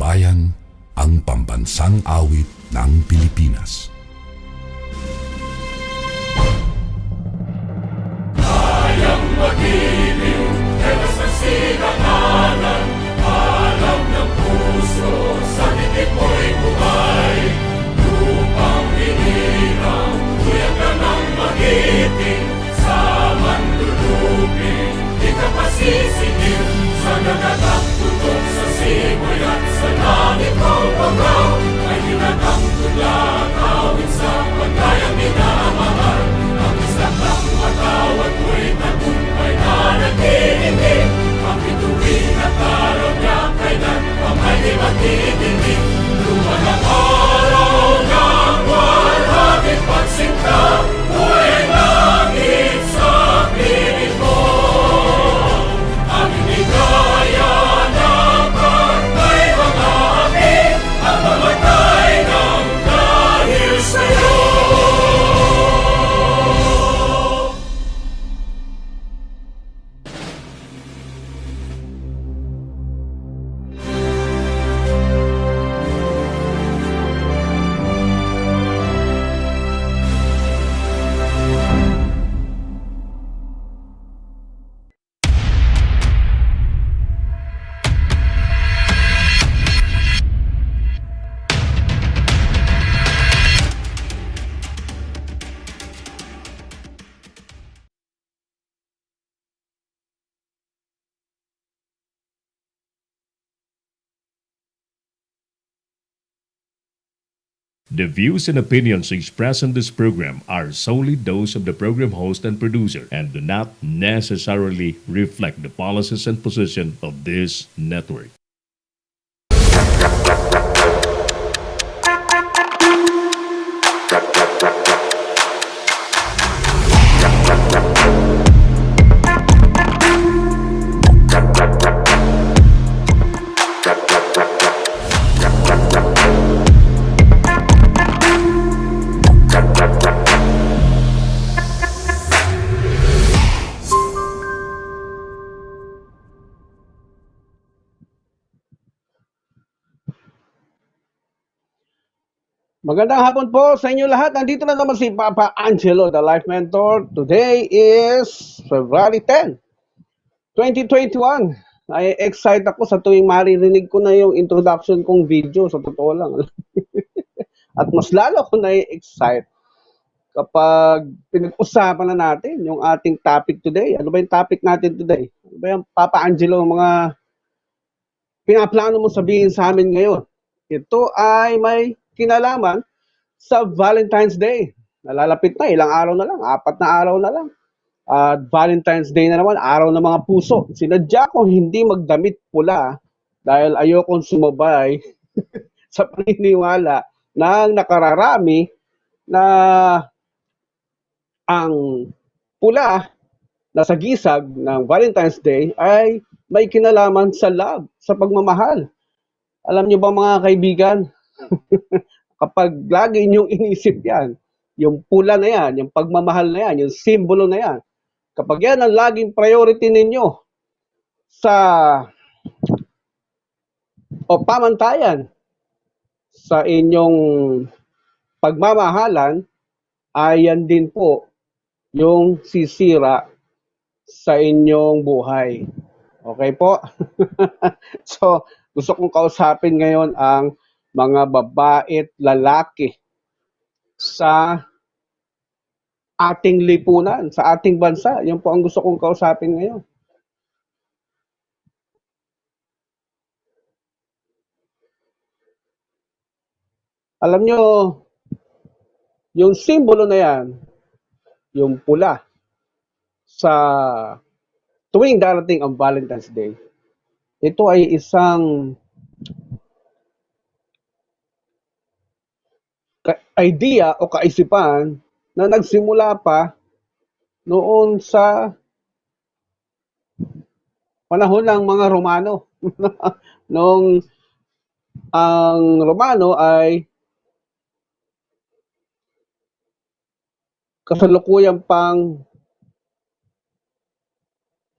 bayan, ang pambansang awit ng Pilipinas. Kayang mag-ibig, telas ng sinangalan, alam ng puso, sa titik mo'y buhay. Lupang hinirang, kuya ka ng magiting, sa manluluping, di ka pasisingil, sa nagatak tutok sa simoy at sa langit mong pagaw, ay hinatang tulad, awit sa pagkayang minamahal. Ang isang ng matawad mo'y tagumpay na nagtitindig, ang bituin at araw niya kailan pa may di magtitindig. Luman ang araw ng walhaging pagsinta, buhay langit sa piling mo. Ang inigaya ng pagkay mga api, ang mamatay ng dahil sa'yo. The views and opinions expressed in this program are solely those of the program host and producer and do not necessarily reflect the policies and position of this network. Magandang hapon po sa inyo lahat. Nandito na naman si Papa Angelo, the Life Mentor. Today is February 10, 2021. Excite ako sa tuwing maririnig ko na yung introduction kong video. Sa totoo lang. At mas lalo ako na-excite kapag pinag-usapan na natin yung ating topic today. Ano ba yung topic natin today? Ano ba yung Papa Angelo, mga pinaplano mo sabihin sa amin ngayon? Ito ay may kinalaman sa Valentine's Day. Nalalapit na, ilang araw na lang, 4 na araw na lang. At Valentine's Day na naman, araw ng mga puso. Sinadya kong hindi magdamit pula dahil ayokong sumabay sa paniniwala ng nakararami na ang pula na sagisag ng Valentine's Day ay may kinalaman sa love, sa pagmamahal. Alam niyo ba mga kaibigan, kapag lagi niyong inisip yan, yung pula na yan, yung pagmamahal na yan, yung simbolo na yan, kapag yan ang laging priority ninyo sa pamantayan sa inyong pagmamahalan, ay yan din po yung sisira sa inyong buhay. Okay po? So, gusto kong kausapin ngayon ang mga babae at lalaki sa ating lipunan, sa ating bansa. Yan po ang gusto kong kausapin ngayon. Alam nyo, yung simbolo na yan, yung pula, sa tuwing darating ang Valentine's Day, ito ay isang idea o kaisipan na nagsimula pa noon sa panahon ng mga Romano. Noong ang Romano ay kasalukuyan pang,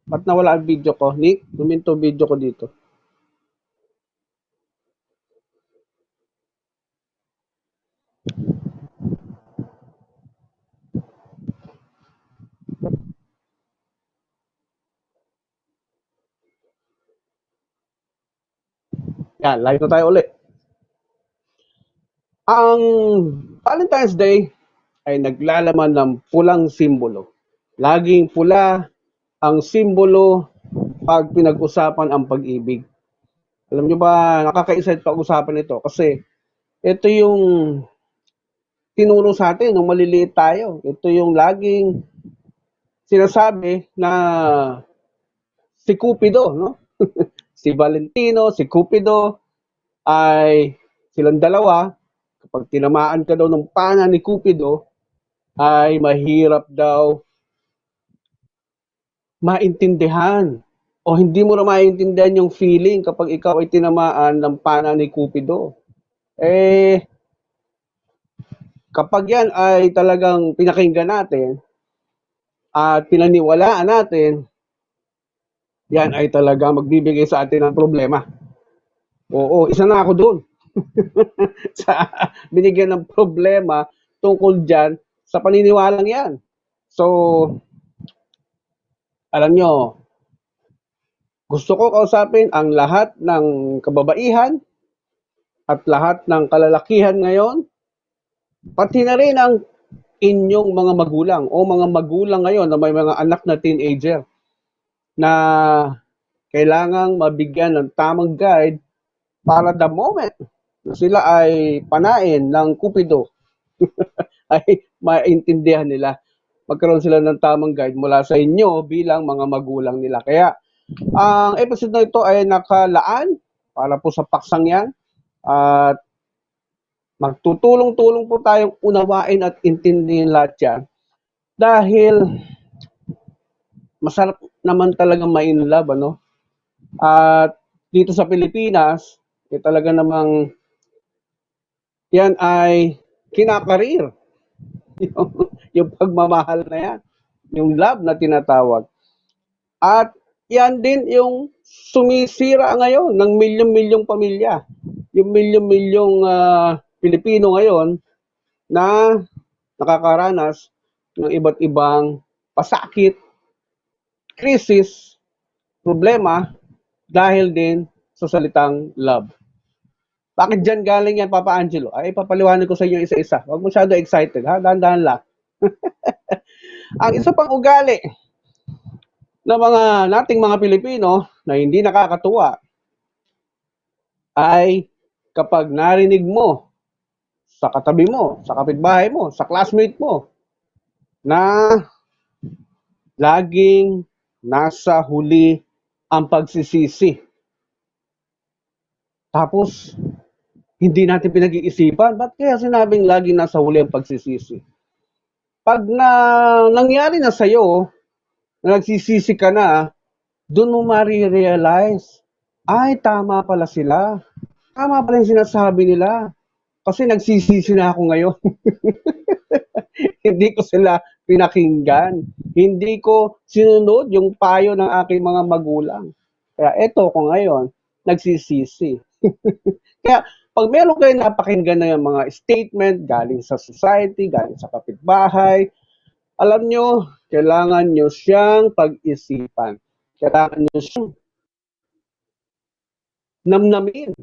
ba't nawala ang video ko? Nick, luminto video ko dito. Yan, live na tayo ulit. Ang Valentine's Day ay naglalaman ng pulang simbolo. Laging pula ang simbolo pag pinag-usapan ang pag-ibig. Alam nyo ba, nakaka-excite pag-usapan ito kasi ito yung tinuro sa atin nung maliliit tayo. Ito yung laging sinasabi na si Cupido, no? Si Valentino, si Cupido ay silang dalawa. Kapag tinamaan ka daw ng pana ni Cupido, ay mahirap daw maintindihan o hindi mo na maintindihan yung feeling kapag ikaw ay tinamaan ng pana ni Cupido. Kapag yan ay talagang pinakinggan natin at pinaniwalaan natin, yan ay talaga magbibigay sa atin ng problema. Oo, isa na ako doon. Sa binigyan ng problema tungkol dyan sa paniniwalang yan. So, alam nyo, gusto ko kausapin ang lahat ng kababaihan at lahat ng kalalakihan ngayon, pati na rin ang inyong mga magulang o mga magulang ngayon na may mga anak na teenager na kailangang mabigyan ng tamang guide para the moment na sila ay panain ng Cupido ay maintindihan nila. Magkaroon sila ng tamang guide mula sa inyo bilang mga magulang nila. Kaya ang episode na ito ay nakalaan para po sa paksang yan at magtutulong-tulong po tayong unawain at intindihin lahat yan dahil masarap naman talaga ma-inlove, ano? At dito sa Pilipinas, talaga namang yan ay kinakarir. yung pagmamahal na yan, yung love na tinatawag. At yan din yung sumisira ngayon ng milyong-milyong pamilya. Yung milyong-milyong Pilipino ngayon na nakakaranas ng iba't ibang pasakit, krisis, problema dahil din sa salitang love. Bakit dyan galing yan, Papa Angelo? Ay, papaliwanag ko sa inyo isa-isa. Huwag masyado excited, ha? Dahan-dahan lang. Ang isa pang ugali ng nating mga Pilipino na hindi nakakatuwa ay kapag narinig mo sa katabi mo, sa kapitbahay mo, sa classmate mo na laging nasa huli ang pagsisisi. Tapos, hindi natin pinag-iisipan, ba't kaya sinabing laging nasa huli ang pagsisisi? Pag nangyari na sa'yo, na nagsisisi ka na, doon mo marirealize, ay, tama pala sila. Tama pala yung sinasabi nila. Kasi nagsisisi na ako ngayon. Hindi ko sila pinakinggan. Hindi ko sinunod yung payo ng aking mga magulang. Kaya eto ko ngayon, nagsisisi. Kaya pag meron kayo napakinggan na yung mga statement galing sa society, galing sa kapitbahay, alam nyo, kailangan nyo siyang pag-isipan. Kailangan nyo siyang namnamin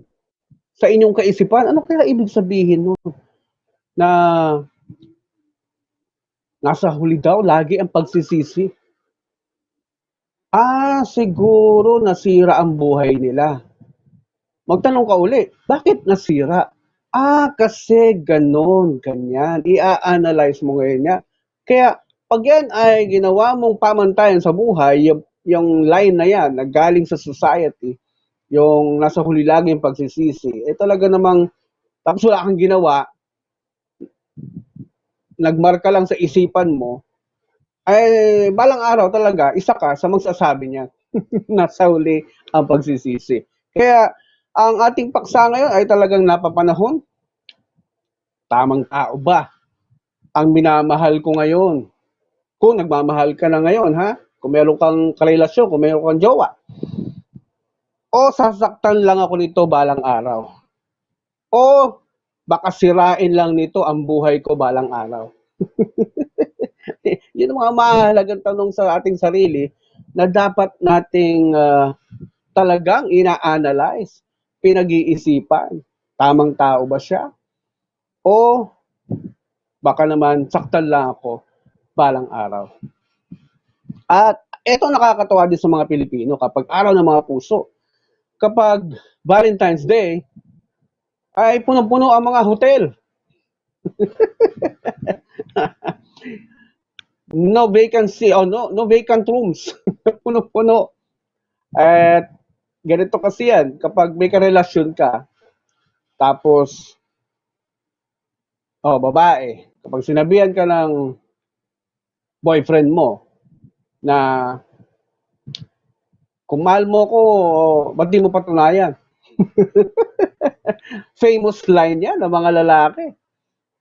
sa inyong kaisipan. Ano kaya ibig sabihin nun? Na nasa huli daw lagi ang pagsisisi. Siguro nasira ang buhay nila. Magtanong ka uli, bakit nasira? Kasi ganon, ganyan. I-analyze mo ngayon niya. Kaya pag yan ay ginawa mong pamantayan sa buhay, yung line na yan, na galing sa society, yung nasa huli lagi yung pagsisisi, talaga namang, tapos wala kang ginawa, nagmarka lang sa isipan mo, ay balang araw talaga, isa ka sa magsasabi niya, nasa huli ang pagsisisi. Kaya, ang ating paksa ngayon ay talagang napapanahon. Tamang tao ba ang minamahal ko ngayon? Kung nagmamahal ka na ngayon, ha? Kung meron kang karelasyon, kung meron kang jowa. O sasaktan lang ako nito balang araw. O baka sirain lang nito ang buhay ko balang araw? Yun ang mga mahalagang tanong sa ating sarili na dapat nating talagang ina-analyze, pinag-iisipan. Tamang tao ba siya? O baka naman saktan lang ako balang araw? At eto nakakatawa din sa mga Pilipino kapag araw ng mga puso. Kapag Valentine's Day, ay punong-puno ang mga hotel. No vacancy o no vacant rooms. Puno-puno. At ganito kasi yan, kapag may karelasyon ka, tapos, babae, kapag sinabihan ka ng boyfriend mo na kung mahal mo ko, ba't di mo patunayan? Famous line yan ng mga lalaki.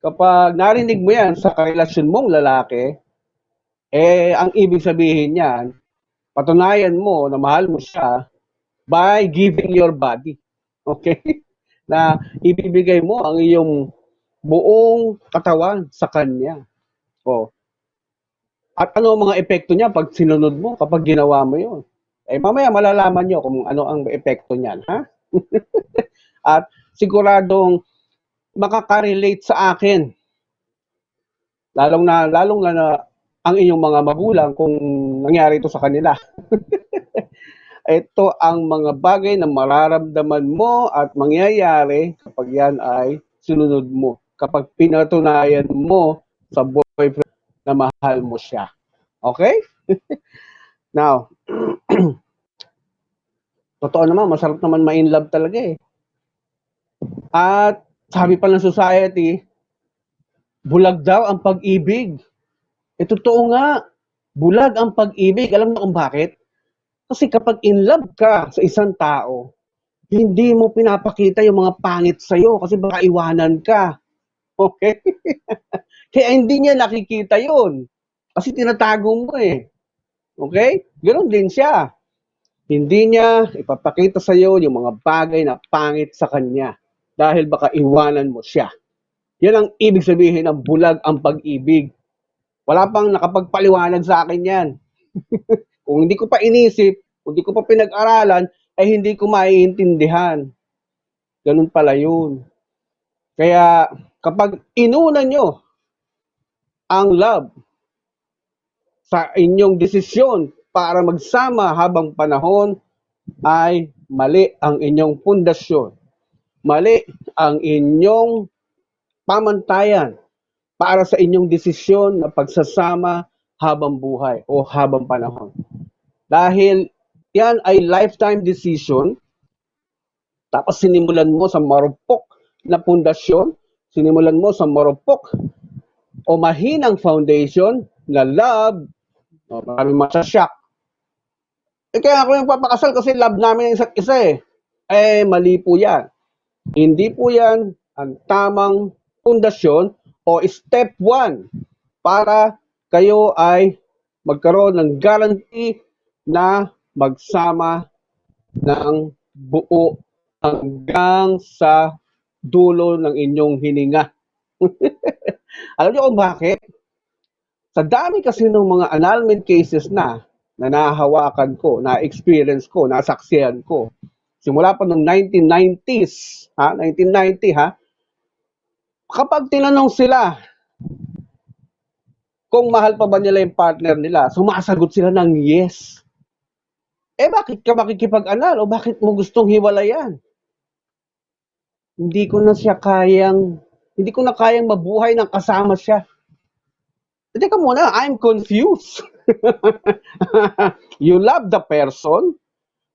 Kapag narinig mo yan sa karelasyon mong lalaki, ang ibig sabihin niyan, patunayan mo na mahal mo siya by giving your body. Okay? Na ibibigay mo ang iyong buong katawan sa kanya. At ano ang mga epekto niya pag sinunod mo, kapag ginawa mo yun? Mamaya malalaman nyo kung ano ang epekto niyan, ha? At siguradong makaka-relate sa akin. Lalong na ang inyong mga magulang kung nangyari ito sa kanila. Ito ang mga bagay na mararamdaman mo at mangyayari kapag yan ay sinunod mo. Kapag pinatunayan mo sa boyfriend na mahal mo siya. Okay? Now, totoo naman, masarap naman ma-in love talaga eh. At sabi pa ng society, bulag daw ang pag-ibig. Totoo nga, bulag ang pag-ibig. Alam mo kung bakit? Kasi kapag in love ka sa isang tao, hindi mo pinapakita yung mga pangit sa'yo kasi baka iwanan ka. Okay? Kaya hindi niya nakikita yun. Kasi tinatago mo eh. Okay? Ganon din siya. Hindi niya ipapakita sa'yo yung mga bagay na pangit sa kanya dahil baka iwanan mo siya. Yan ang ibig sabihin ng bulag ang pag-ibig. Wala pang nakapagpaliwanag sa akin yan. Kung hindi ko pa inisip, kung hindi ko pa pinag-aralan, ay hindi ko maiintindihan. Ganun pala yun. Kaya kapag inuna nyo ang love sa inyong desisyon para magsama habang panahon, ay mali ang inyong pundasyon. Mali ang inyong pamantayan para sa inyong desisyon na pagsasama habang buhay o habang panahon. Dahil yan ay lifetime decision, tapos sinimulan mo sa marupok na pundasyon, sinimulan mo sa marupok o mahinang foundation na love, maraming masasyak. Kaya ako yung papakasal kasi love namin yung isa't isa eh. Mali po yan. Hindi po yan ang tamang pundasyon o step 1 para kayo ay magkaroon ng guarantee na magsama ng buo hanggang sa dulo ng inyong hininga. Alam niyo kung bakit? Sa dami kasi ng mga annulment cases na nahahawakan ko, na-experience ko, nasaksihan ko, simula pa noong 1990s, 1990 kapag tinanong sila kung mahal pa ba nila yung partner nila, sumasagot sila ng yes. Bakit ka makikipag-anal o bakit mo gustong hiwalayan? Hindi ko na kayang mabuhay ng kasama siya. Teka muna, I'm confused. You love the person,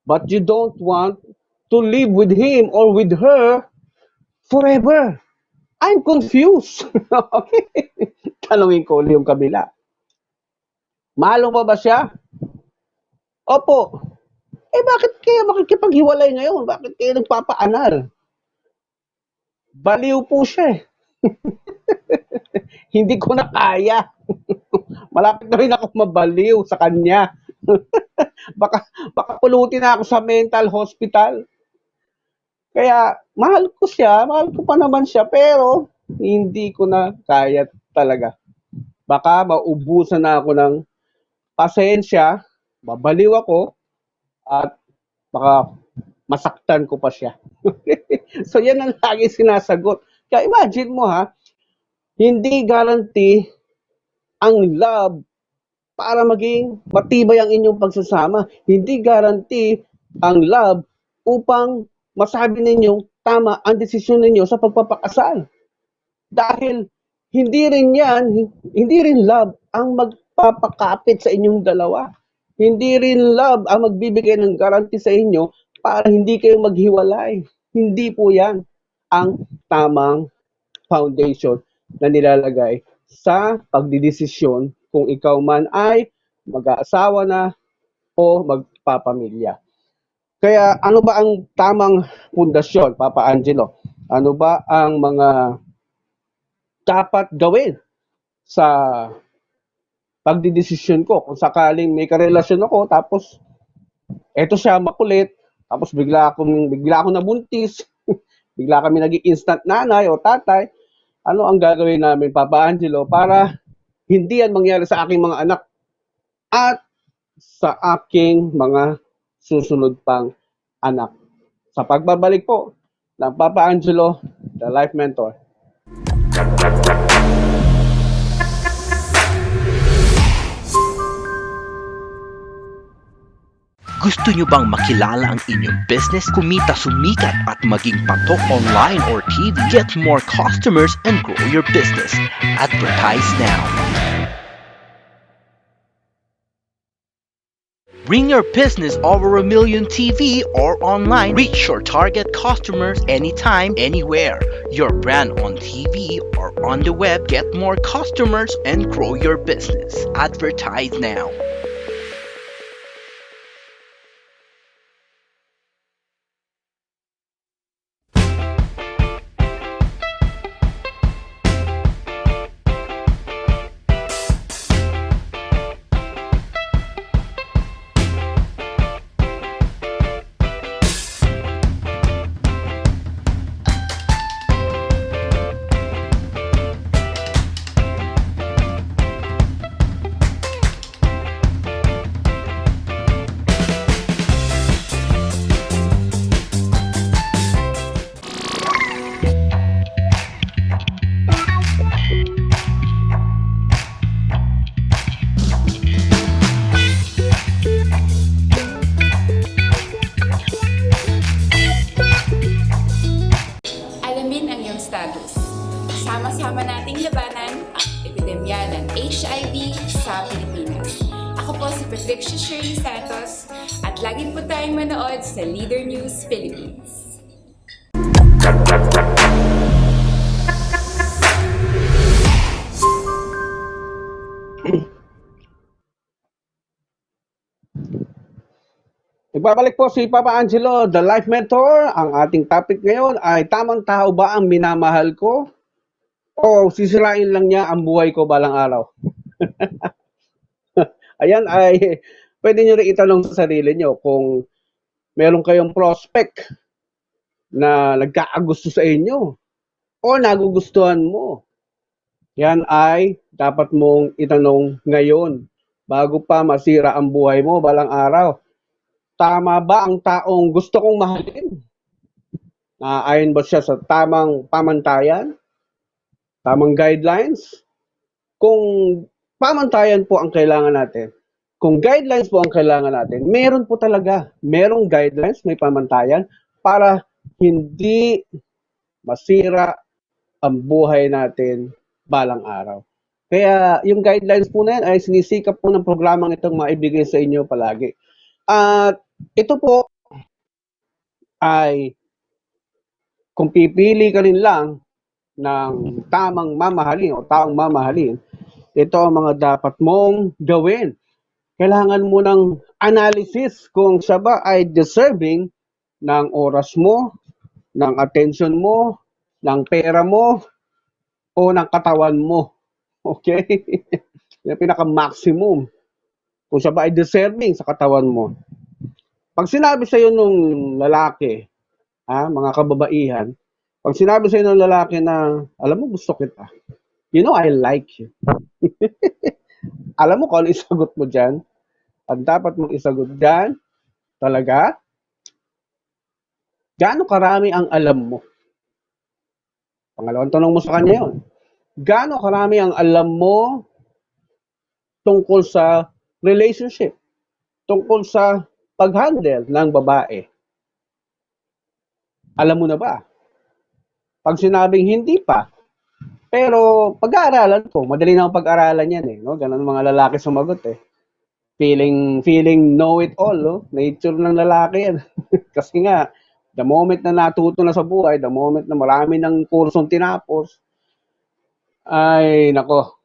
but you don't want to live with him or with her forever. I'm confused. Okay? Tanungin ko ulit yung kabila. Mahal mo ba siya? Opo. Bakit kaya makikipaghiwalay ngayon? Bakit kaya nagpapaanal? Baliw po siya Hindi ko na kaya. Malapit na rin ako mabaliw sa kanya. baka pulutin na ako sa mental hospital. Kaya mahal ko pa naman siya, pero hindi ko na kaya talaga. Baka maubusan na ako ng pasensya, babaliw ako, at baka masaktan ko pa siya. So yan ang lagi sinasagot. Kaya imagine mo ha, hindi guarantee ang love para maging matibay ang inyong pagsasama. Hindi guarantee ang love upang masabi ninyong tama ang desisyon ninyo sa pagpapakasal. Dahil hindi rin love ang magpapakapit sa inyong dalawa. Hindi rin love ang magbibigay ng guarantee sa inyo para hindi kayo maghiwalay. Hindi po yan ang tamang foundation na nilalagay sa pagdidesisyon kung ikaw man ay mag-aasawa na o magpapamilya. Kaya ano ba ang tamang pundasyon, Papa Angelo? Ano ba ang mga dapat gawin sa pagdidesisyon ko? Kung sakaling may karelasyon ako, tapos eto siya makulit, tapos bigla akong nabuntis, bigla kami naging instant nanay o tatay, ano ang gagawin namin, Papa Angelo, para hindi yan mangyari sa aking mga anak at sa aking mga susunod pang anak? Sa pagbabalik po ng Papa Angelo, the Life Mentor. Gusto nyo bang makilala ang inyong business, kumita, sumikat at maging patok online or TV? Get more customers and grow your business. Advertise now. Bring your business over 1 million TV or online. Reach your target customers anytime, anywhere. Your brand on TV or on the web. Get more customers and grow your business. Advertise now. Alamin ang iyong status. Sama-sama nating labanan ang epidemya ng HIV sa Pilipinas. Ako po si Patricia Shirley Santos at lagi po tayong manood sa Leader News Philippines. Nagbabalik po si Papa Angelo, the Life Mentor. Ang ating topic ngayon ay tamang tao ba ang minamahal ko? O sisirain lang niya ang buhay ko balang araw? Ayan ay pwede nyo rin itanong sa sarili nyo kung meron kayong prospect na nagkakagusto sa inyo o nagugustuhan mo. Yan ay dapat mong itanong ngayon bago pa masira ang buhay mo balang araw. Tama ba ang taong gusto kong mahalin? Ayon ba siya sa tamang pamantayan? Tamang guidelines? Kung pamantayan po ang kailangan natin, kung guidelines po ang kailangan natin, meron po talaga. Merong guidelines, may pamantayan para hindi masira ang buhay natin balang araw. Kaya yung guidelines po na yan ay sinisikap po ng programang itong maibigay sa inyo palagi. At ito po ay kung pipili ka rin lang ng tamang mamahalin o taong mamahalin, ito ang mga dapat mong gawin. Kailangan mo ng analysis kung siya ba ay deserving ng oras mo, ng attention mo, ng pera mo, o ng katawan mo. Okay? Yung pinaka-maximum. Kung siya ba ay deserving sa katawan mo. Pag sinabi sa iyo nung lalaki mga kababaihan, pag sinabi sa'yo ng lalaki na, alam mo, gusto kita. You know, I like you. Alam mo kung ano isagot mo dyan? Ang dapat mong isagot dyan, talaga, gaano karami ang alam mo? Pangalawang tanong mo sa kanya yun. Gaano karami ang alam mo tungkol sa relationship? Tungkol sa pag-handle ng babae? Alam mo na ba? Pag sinabing hindi pa, pero pag-aaralan ko, madali na ang pag-aralan yan eh. No? Ganun mga lalaki sumagot eh. Feeling know it all. No? Nature ng lalaki yan. Kasi nga, the moment na natuto na sa buhay, the moment na marami ng kursong tinapos, ay nako,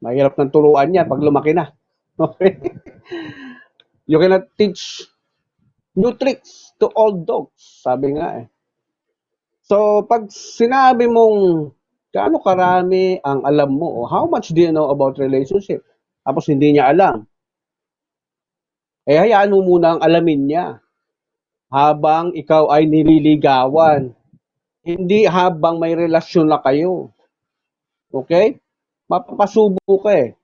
mahirap ng turuan yan pag lumaki na. Okay? You cannot teach new tricks to old dogs, sabi nga eh. So, pag sinabi mong gaano karami ang alam mo o how much do you know about relationship, tapos hindi niya alam, eh hayaan mo muna ang alamin niya habang ikaw ay nililigawan. Hindi habang may relasyon na kayo. Okay? Mapapasubo ka eh.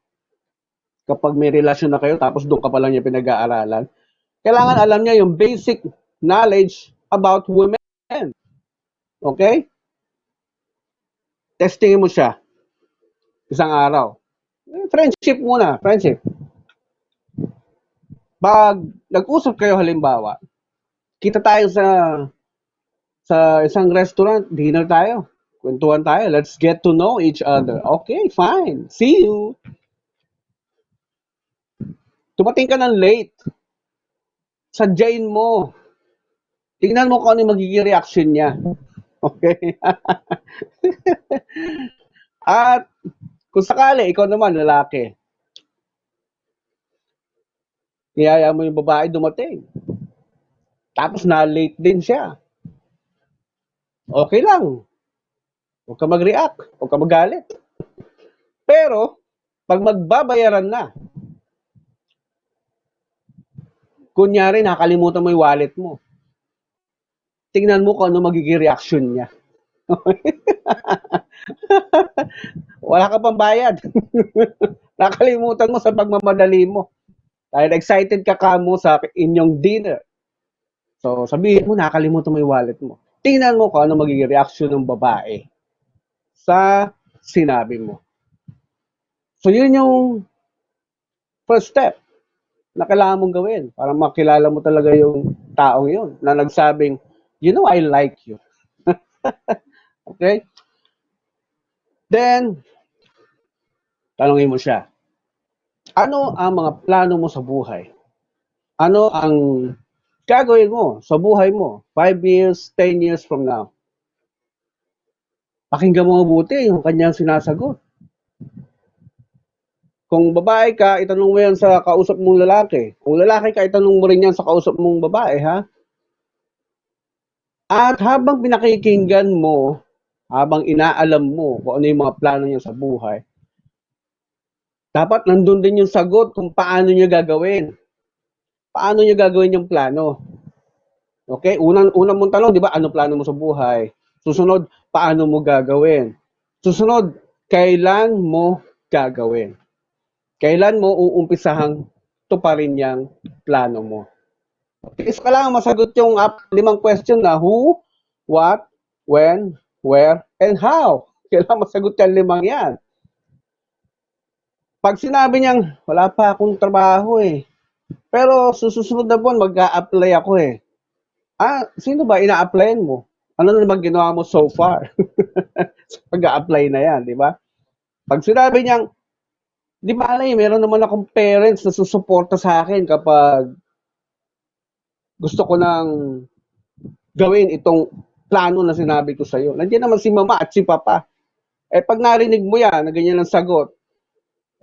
Kapag may relasyon na kayo, tapos doon ka pa lang niya pinag-aaralan. Kailangan alam niya yung basic knowledge about women. Okay? Testingin mo siya. Isang araw. Friendship muna. Friendship. Pag nag-usap kayo halimbawa, kita tayo sa isang restaurant, dinner tayo. Kwentuhan tayo. Let's get to know each other. Okay, fine. See you. Tumating ka ng late. Sadyain mo. Tingnan mo kung ano yung magiging reaction niya. Okay? At kung sakali, ikaw naman, lalaki, niyaya mo yung babae dumating. Tapos na-late din siya. Okay lang. Huwag ka mag-react. Huwag ka magalit. Pero, pag magbabayaran na, kunyari, nakalimutan mo yung wallet mo. Tingnan mo kung ano magiging reaction niya. Wala ka pang bayad. Nakalimutan mo sa pagmamadali mo. Dahil excited ka kamo sa inyong dinner. So, sabihin mo, nakalimutan mo yung wallet mo. Tingnan mo kung ano magiging reaction ng babae sa sinabi mo. So, yun yung first step na kailangan mong gawin para makilala mo talaga yung taong yun na nagsabing, you know, I like you. Okay? Then, tanungin mo siya, ano ang mga plano mo sa buhay? Ano ang gagawin mo sa buhay mo 5 years, 10 years from now? Pakinggan mo mabuti yung kanyang sinasagot. Kung babae ka, itanong mo yan sa kausap mong lalaki. Kung lalaki ka, itanong mo rin yan sa kausap mong babae, ha? At habang pinakikinggan mo, habang inaalam mo kung ano yung mga plano niya sa buhay, dapat nandun din yung sagot kung paano niya gagawin. Paano niya gagawin yung plano? Okay? Unang mong tanong, di ba, ano plano mo sa buhay? Susunod, paano mo gagawin? Susunod, kailan mo gagawin? Kailan mo uumpisahang tuparin yung plano mo? Okay, so kailangan masagot yung 5 question na who, what, when, where, and how. Kailangan masagot yung 5 yan. Pag sinabi niyang, wala pa akong trabaho eh. Pero susunod na buwan, mag-a-apply ako eh. Sino ba ina-applyan mo? Ano na naman ginawa mo so far? Mag-a-apply na yan, di ba? Pag sinabi niyang, di ba meron naman akong parents na susuporta sa akin kapag gusto ko nang gawin itong plano na sinabi ko sa'yo. Nandiyan naman si mama at si papa. Eh, pag narinig mo yan, na ganyan ang sagot,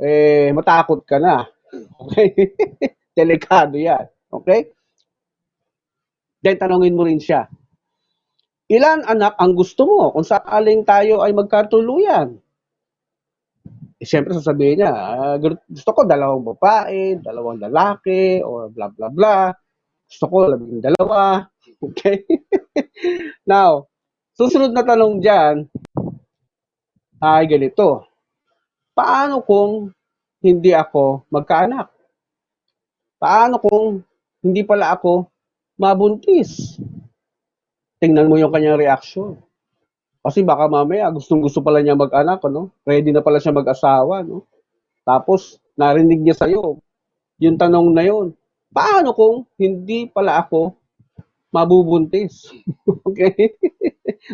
eh, matakot ka na. Okay? Delikado yan. Okay? Then, tanongin mo rin siya. Ilan anak ang gusto mo kung sakaling tayo ay magkatuluyan? Eh, siyempre sasabihin niya, gusto ko 2 babae, 2 lalaki, or bla bla bla. Gusto ko 12. Okay? Now, susunod na tanong dyan ay ganito. Paano kung hindi ako magkaanak? Paano kung hindi pala ako mabuntis? Tingnan mo yung kanyang reaksyon. Kasi baka mamaya gustong-gusto pala niya mag-anak, ano? Ready na pala siya mag-asawa, no? Tapos narinig niya sa'yo yung tanong na yun. Paano kung hindi pala ako mabubuntis? Okay?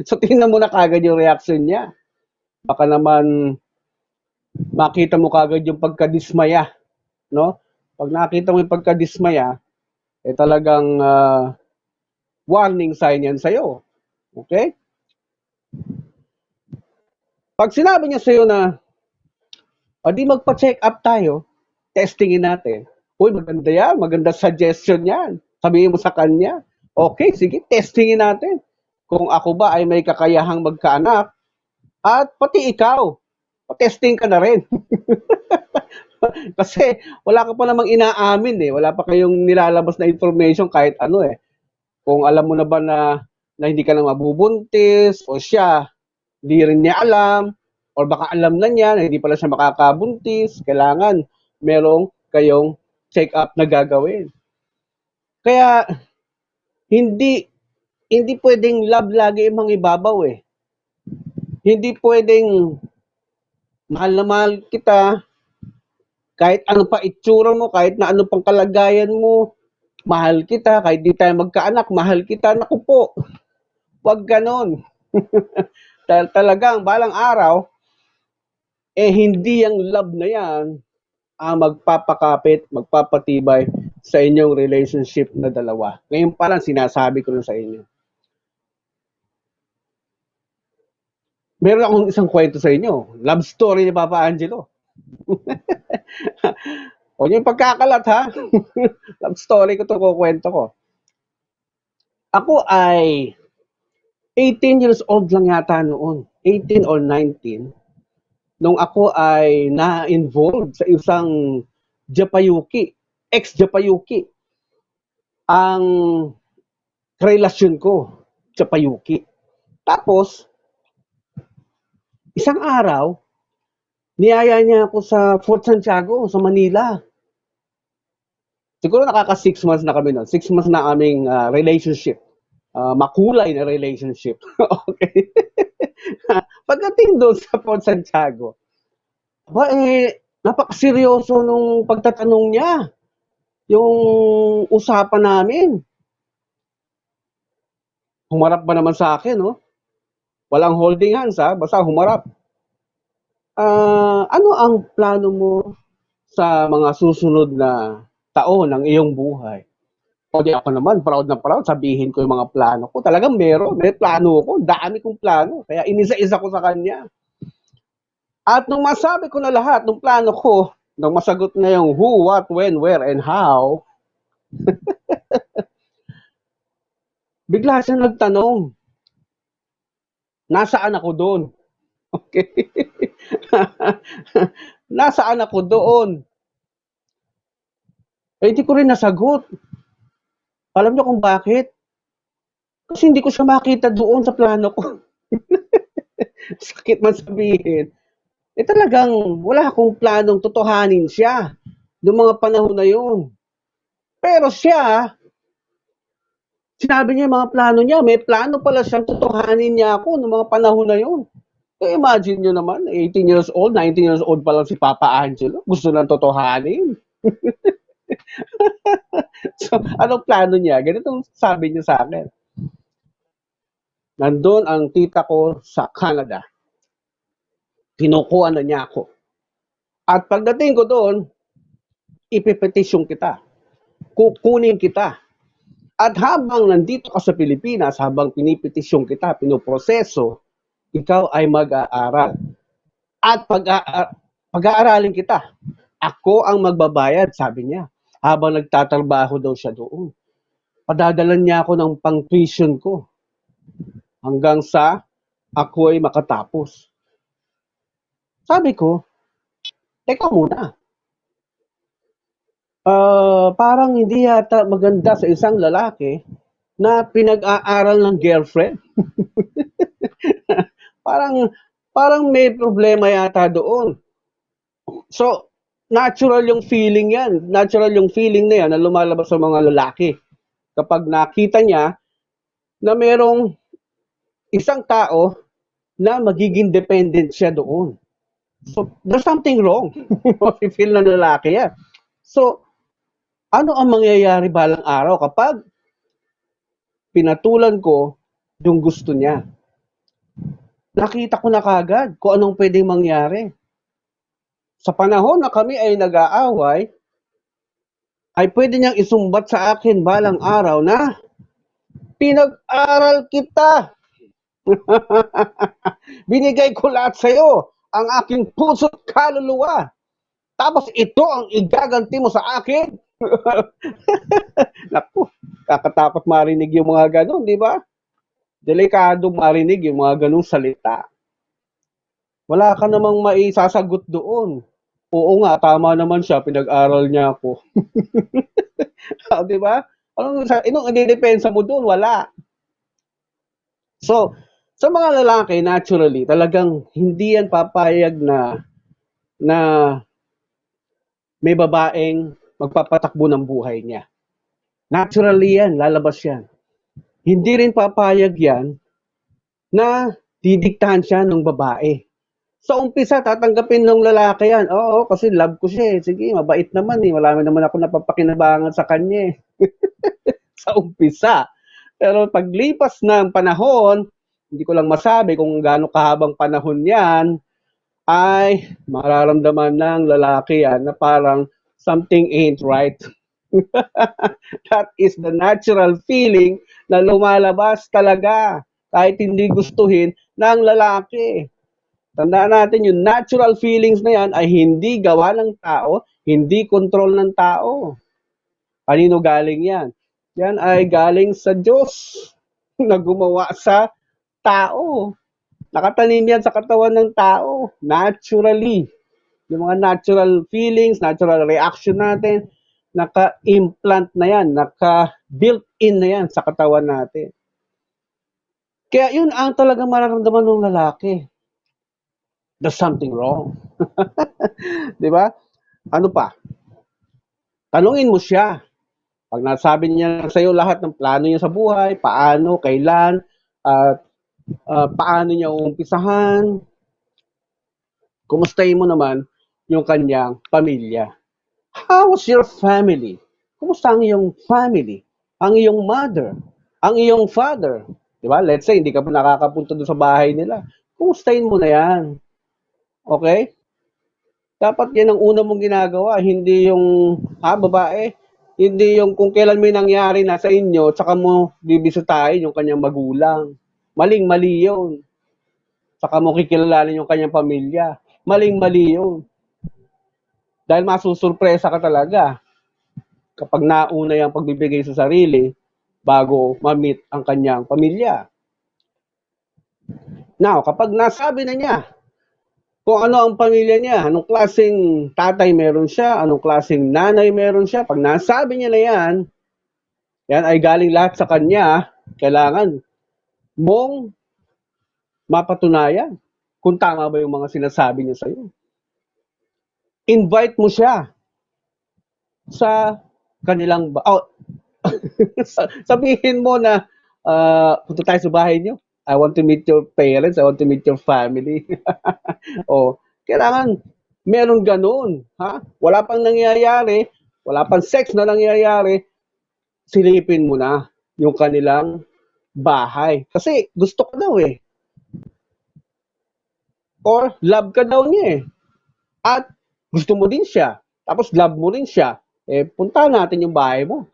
So tingnan mo na kagad yung reaction niya. Baka naman makita mo kagad yung pagkadismaya, no? Pag nakita mo yung pagkadismaya, eh talagang warning sign yan sa'yo. Okay? Pag sinabi niya sa'yo na, di magpa-check up tayo, testingin natin. Uy, maganda yan, maganda suggestion yan. Sabihin mo sa kanya, okay, sige, testingin natin. Kung ako ba ay may kakayahang magkaanak, at pati ikaw, testing ka na rin. Kasi wala ka pa namang inaamin eh. Wala pa kayong nilalabas na information kahit ano eh. Kung alam mo na ba na hindi ka na mabubuntis o siya, hindi rin niya alam or baka alam na niya na hindi pala siya makakabuntis, kailangan merong kayong check-up na gagawin. Kaya hindi pwedeng love lagi ang ibabaw eh. Hindi pwedeng mahal na mahal kita kahit ano pa itsura mo, kahit na ano pang kalagayan mo, mahal kita, kahit di tayo magkaanak, mahal kita. Naku po, wag ganon. Dahil talagang balang araw, hindi yung love na yan ang magpapakapit, magpapatibay sa inyong relationship na dalawa. Ngayon pa lang sinasabi ko na sa inyo. Meron akong isang kwento sa inyo. Love story ni Papa Angelo. O yung pagkakalat ha. Love story ko to kukwento ko. Ako ay 18 years old lang yata noon. 18 or 19. Nung ako ay na-involved sa isang Japayuki. Ex-Japayuki. Ang relasyon ko. Japayuki. Tapos, isang araw, niyaya niya ako sa Fort Santiago, sa Manila. Siguro nakaka 6 months na kami noon. 6 months na aming relationship. Makulay na relationship. Okay? Pagdating doon sa Fort Santiago, napakaseryoso nung pagtatanong niya. Yung usapan namin. Humarap ba naman sa akin, no? Walang holding hands, ha? Basta humarap. Ano ang plano mo sa mga susunod na taon ng iyong buhay? O di ako naman, proud na proud, sabihin ko yung mga plano ko. Talagang meron, may plano ko, dami kong plano. Kaya inisa-isa ko sa kanya. At nung masabi ko na lahat ng plano ko, nung masagot na yung who, what, when, where, and how, bigla siya nagtanong, nasaan ako doon? Okay? Nasaan ako doon? Hindi ko rin nasagot. Alam niyo kung bakit? Kasi hindi ko siya makita doon sa plano ko. Sakit man sabihin. Talagang wala akong planong totohanin siya noong mga panahon na yun. Pero siya, sinabi niya yung mga plano niya. May plano pala siyang totohanin niya ako noong mga panahon na yun. Imagine nyo naman, 18 years old, 19 years old pa lang si Papa Angelo. Gusto nang totohanin. So, anong plano niya? Ganito sabi niya sa akin. Nandun ang tita ko sa Canada. Kinukuha na niya ako. At pagdating ko doon, ipipetisyon kita. Kukunin kita. At habang nandito ka sa Pilipinas, habang pinipetisyon kita, pinoproseso, ikaw ay mag-aaral. At pag-aaralin kita. Ako ang magbabayad, sabi niya. Habang nagtatrabaho daw siya doon. Padadalan niya ako ng pang-tuition ko. Hanggang sa ako ay makatapos. Sabi ko, teka muna. Parang hindi yata maganda sa isang lalaki na pinag-aaral ng girlfriend. Parang parang may problema yata doon. So, natural yung feeling yan. Natural yung feeling na yan na lumalabas sa mga lalaki. Kapag nakita niya na merong isang tao na magiging dependent siya doon. So, there's something wrong. Feel ng lalaki yan. So, ano ang mangyayari balang araw kapag pinatulan ko yung gusto niya? Nakita ko na kagad kung anong pwedeng mangyari. Sa panahon na kami ay nag-aaway, ay pwede niyang isumbat sa akin balang araw na pinag-aral kita. Binigay ko lahat sa iyo, ang aking puso't kaluluwa. Tapos ito ang igaganti mo sa akin. Naku, kakatakot marinig yung mga ganun, di ba? Delikado marinig yung mga ganung salita. Wala ka namang maisasagot doon. Oo nga, tama naman siya, pinag-aral niya ako. Di ba? Anong idedepensa mo doon? Wala. So, sa mga lalaki, naturally, talagang hindi yan papayag na may babaeng magpapatakbo ng buhay niya. Naturally yan, lalabas yan. Hindi rin papayag yan na didiktahan siya ng babae. Sa umpisa, tatanggapin ng lalaki yan. Oo, kasi love ko siya eh. Sige, mabait naman eh. Wala naman ako napapakinabangan sa kanya eh. Sa umpisa. Pero paglipas ng panahon, hindi ko lang masabi kung gaano kahabang panahon yan, ay mararamdaman ng lalaki yan na parang something ain't right. That is the natural feeling na lumalabas talaga kahit hindi gustuhin ng lalaki. Tandaan natin yung natural feelings na yan ay hindi gawa ng tao, hindi control ng tao. Kanino galing yan? Yan ay galing sa Diyos na gumawa sa tao. Nakatanim yan sa katawan ng tao, naturally. Yung mga natural feelings, natural reaction natin, naka-implant na yan, naka-built-in na yan sa katawan natin. Kaya yun ang talagang mararamdaman ng lalaki. There's something wrong. Di ba? Ano pa? Tanungin mo siya. Pag nasabi niya sa iyo lahat ng plano niya sa buhay, paano, kailan, paano niya uumpisahan, kumustahin mo naman yung kanyang pamilya. How was your family? Kumusta ang iyong family? Ang iyong mother? Ang iyong father? Diba? Let's say, hindi ka pa nakakapunta doon sa bahay nila. Kumustahin mo na yan. Okay? Dapat yan ang una mong ginagawa. Hindi yung, babae, hindi yung kung kailan may nangyari na sa inyo, tsaka mo bibisitahin yung kanyang magulang. Maling-mali yun. Tsaka mo kikilalanin yung kanyang pamilya. Maling-mali yun. Dahil masusurpresa ka talaga kapag nauna yung pagbibigay sa sarili bago ma-meet ang kanyang pamilya. Now, kapag nasabi na niya kung ano ang pamilya niya, anong klaseng tatay meron siya, anong klaseng nanay meron siya, pag nasabi niya na yan ay galing lahat sa kanya, kailangan mong mapatunayan kung tama ba yung mga sinasabi niya sa iyo. Invite mo siya sa kanilang sabihin mo na punta tayo sa bahay niyo. I want to meet your parents, I want to meet your family. Kailangan meron ganun, ha? Wala pang nangyayari, wala pang sex na nangyayari, silipin mo na yung kanilang bahay. Kasi gusto ko daw eh. Or love ka daw niya eh. At gusto mo din siya. Tapos love mo rin siya. Punta natin yung bahay mo.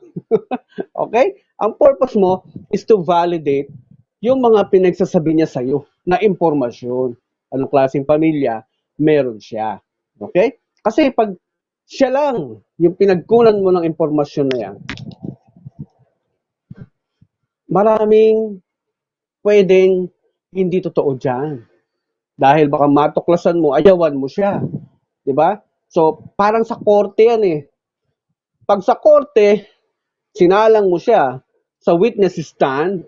Okay? Ang purpose mo is to validate yung mga pinagsasabi niya sa'yo na impormasyon. Anong klaseng pamilya meron siya. Okay? Kasi pag siya lang yung pinagkunan mo ng impormasyon na yan, maraming pwedeng hindi totoo dyan. Dahil baka matuklasan mo, ayawan mo siya. Diba? So, parang sa korte yan eh. Pag sa korte, sinalang mo siya sa witness stand,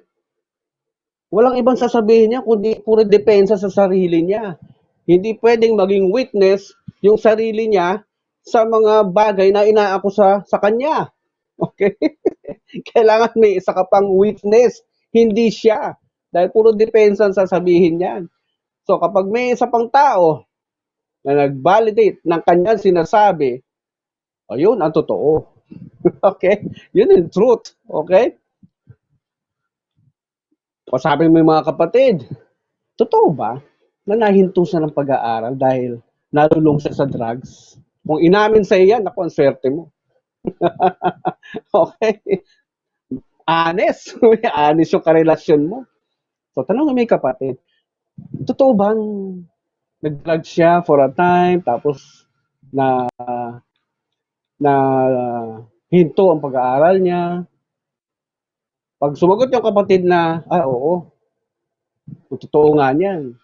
walang ibang sasabihin niya kundi puro depensa sa sarili niya. Hindi pwedeng maging witness yung sarili niya sa mga bagay na inaakusa sa kanya. Okay? Kailangan may isa ka pang witness, hindi siya. Dahil puro depensa ang sasabihin niyan. So kapag may isa pang tao na nag-validate ng kanyang sinasabi, ayun ang totoo. Okay? Yun yung truth. Okay? O sabi mo yung mga kapatid, totoo ba na nahinto siya ng pag-aaral dahil nalulong siya sa drugs? Kung inamin sa iyan, ako ang swerte mo. Okay? Honest. Honest yung karelasyon mo. So, tanong mo yung kapatid, totoo ba nag-drug siya for a time, tapos na hinto ang pag-aaral niya? Pag sumagot yung kapatid na, oo, totoo nga niyan.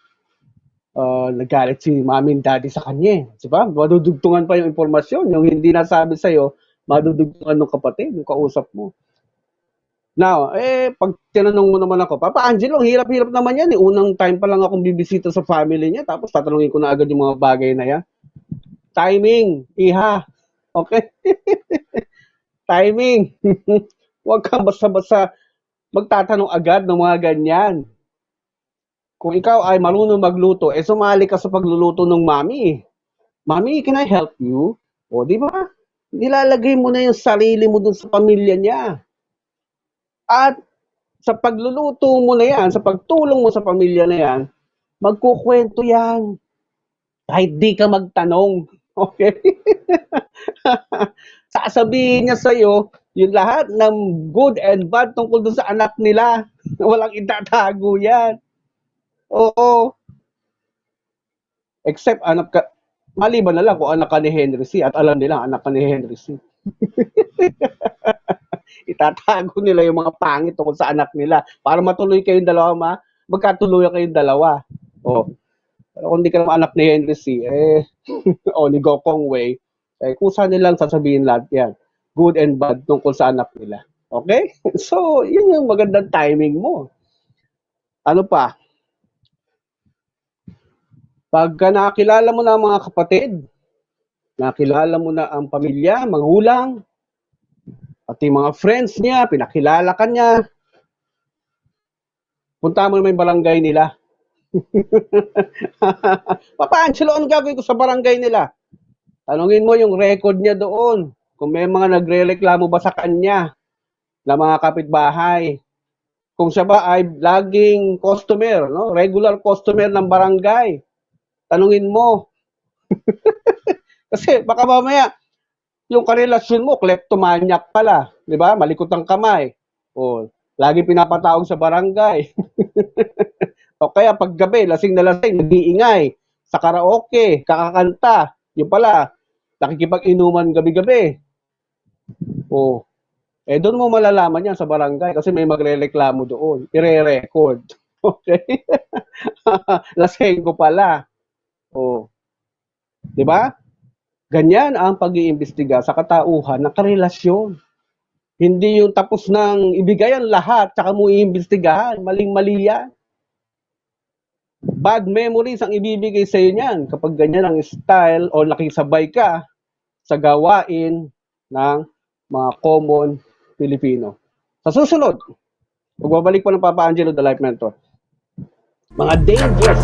Nagalit si mami and daddy sa kanya. Diba? Madudugtungan pa yung impormasyon. Yung hindi nasabi sa'yo, madudugtungan ng kapatid, yung kausap mo. Now, pag tinanong mo naman ako, Papa Angelo, hirap-hirap naman yan. Unang time pa lang akong bibisita sa family niya, tapos tatanungin ko na agad yung mga bagay na yan. Timing, iha. Okay? Timing. Huwag kang basta-basta magtatanong agad ng mga ganyan. Kung ikaw ay marunong magluto, sumali ka sa pagluluto ng mami. Mami, can I help you? O, di ba? Nilalagay mo na yung sarili mo dun sa pamilya niya. At sa pagluluto mo na yan, sa pagtulong mo sa pamilya na yan, magkukwento yan. Kahit di ka magtanong. Okay? Sasabihin niya sa'yo, yung lahat ng good and bad tungkol dun sa anak nila. Walang itatago yan. Oo. Except anak ka, maliban na lang kung anak ka ni Henry C. At alam nila, anak ka ni Henry C. Itatago nila yung mga pangit tungkol sa anak nila para matuloy kayong dalawa, magkatuluyan kayong dalawa. Oh. Pero kung di ka naman anak ni Henry C, o ni Gokong Wei, kusa nilang sasabihin lahat yan. Good and bad tungkol sa anak nila. Okay? So, yun yung magandang timing mo. Ano pa? Pagka nakilala mo na ang mga kapatid, nakilala mo na ang pamilya, magulang, pati mga friends niya, pinakilala ka niya, punta mo naman yung barangay nila. Papa Angelo, ano gagawin ko sa barangay nila? Tanungin mo yung record niya doon. Kung may mga nagre-reklamo ba sa kanya na mga kapitbahay. Kung siya ba ay laging customer, no? Regular customer ng barangay. Tanungin mo. Kasi baka mamaya, yung karelasyon mo, kleptomaniac pala. Di ba? Malikot ang kamay. O, lagi pinapatawag sa barangay. O kaya paggabi, lasing na lasing, nag-iingay. Sa karaoke, kakakanta. Yung pala, nakikipag-inuman gabi-gabi. O, doon mo malalaman yan sa barangay kasi may magre-reklamo doon. Ire-record. Okay? Lasing ko pala. O, di ba? Ganyan ang pag-iimbestiga sa katauhan ng karelasyon. Hindi yung tapos nang ibigay ang lahat tsaka mo iimbestigahan. Maling-mali yan. Bad memories ang ibibigay sa iyo niyan kapag ganyan ang style o nakisabay ka sa gawain ng mga common Pilipino. Sa susunod, magbabalik po ng Papa Angelo, the Life Mentor. Mga dangers.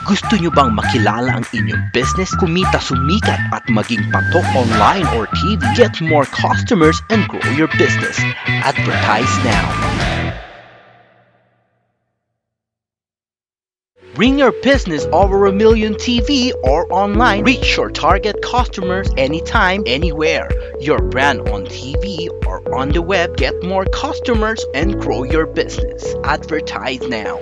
Gusto nyo bang makilala ang inyong business, kumita, sumikat at maging patok online or TV? Get more customers and grow your business. Advertise now. Bring your business over 1 million TV or online. Reach your target customers anytime, anywhere. Your brand on TV or on the web. Get more customers and grow your business. Advertise now.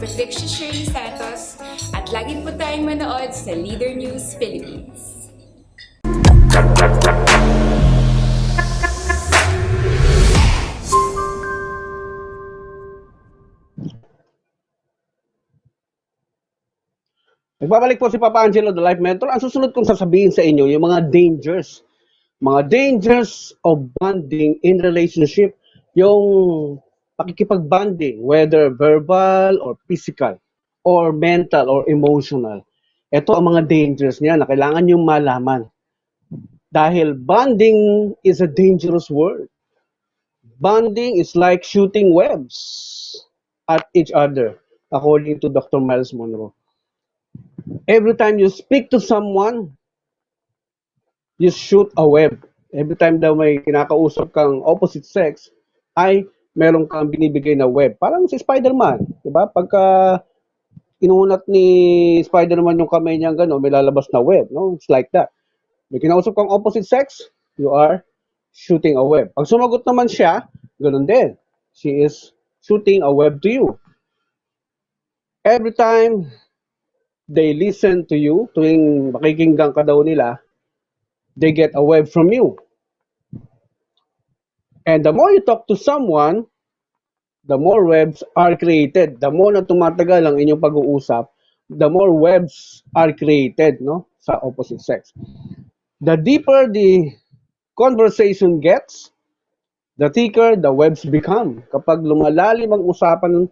Patricia Shirley Santos at lagi po tayong manood sa Leader News Philippines. Nagbabalik po si Papa Angelo, the Life Mentor. Ang susunod kong sasabihin sa inyo, yung mga dangers of bonding in relationship, yung pakikipag-bonding, whether verbal or physical, or mental or emotional. Ito ang mga dangers niya na kailangan nyo malaman. Dahil bonding is a dangerous word. Bonding is like shooting webs at each other, according to Dr. Miles Monroe. Every time you speak to someone, you shoot a web. Every time daw may kinakausap kang opposite sex, ay meron kang binibigay na web. Parang si Spider-Man, di ba? Pagka inuunat ni Spider-Man yung kamay niya gano'n, may lalabas na web, no? It's like that. May kinausap kang opposite sex, you are shooting a web. Pag sumagot naman siya, gano'n din. She is shooting a web to you. Every time they listen to you, tuwing makikinggan ka daw nila, they get a web from you. And the more you talk to someone, the more webs are created. The more na tumatagal ang inyong pag-uusap, the more webs are created, no, sa opposite sex. The deeper the conversation gets, the thicker the webs become. Kapag lumalalim ang usapan,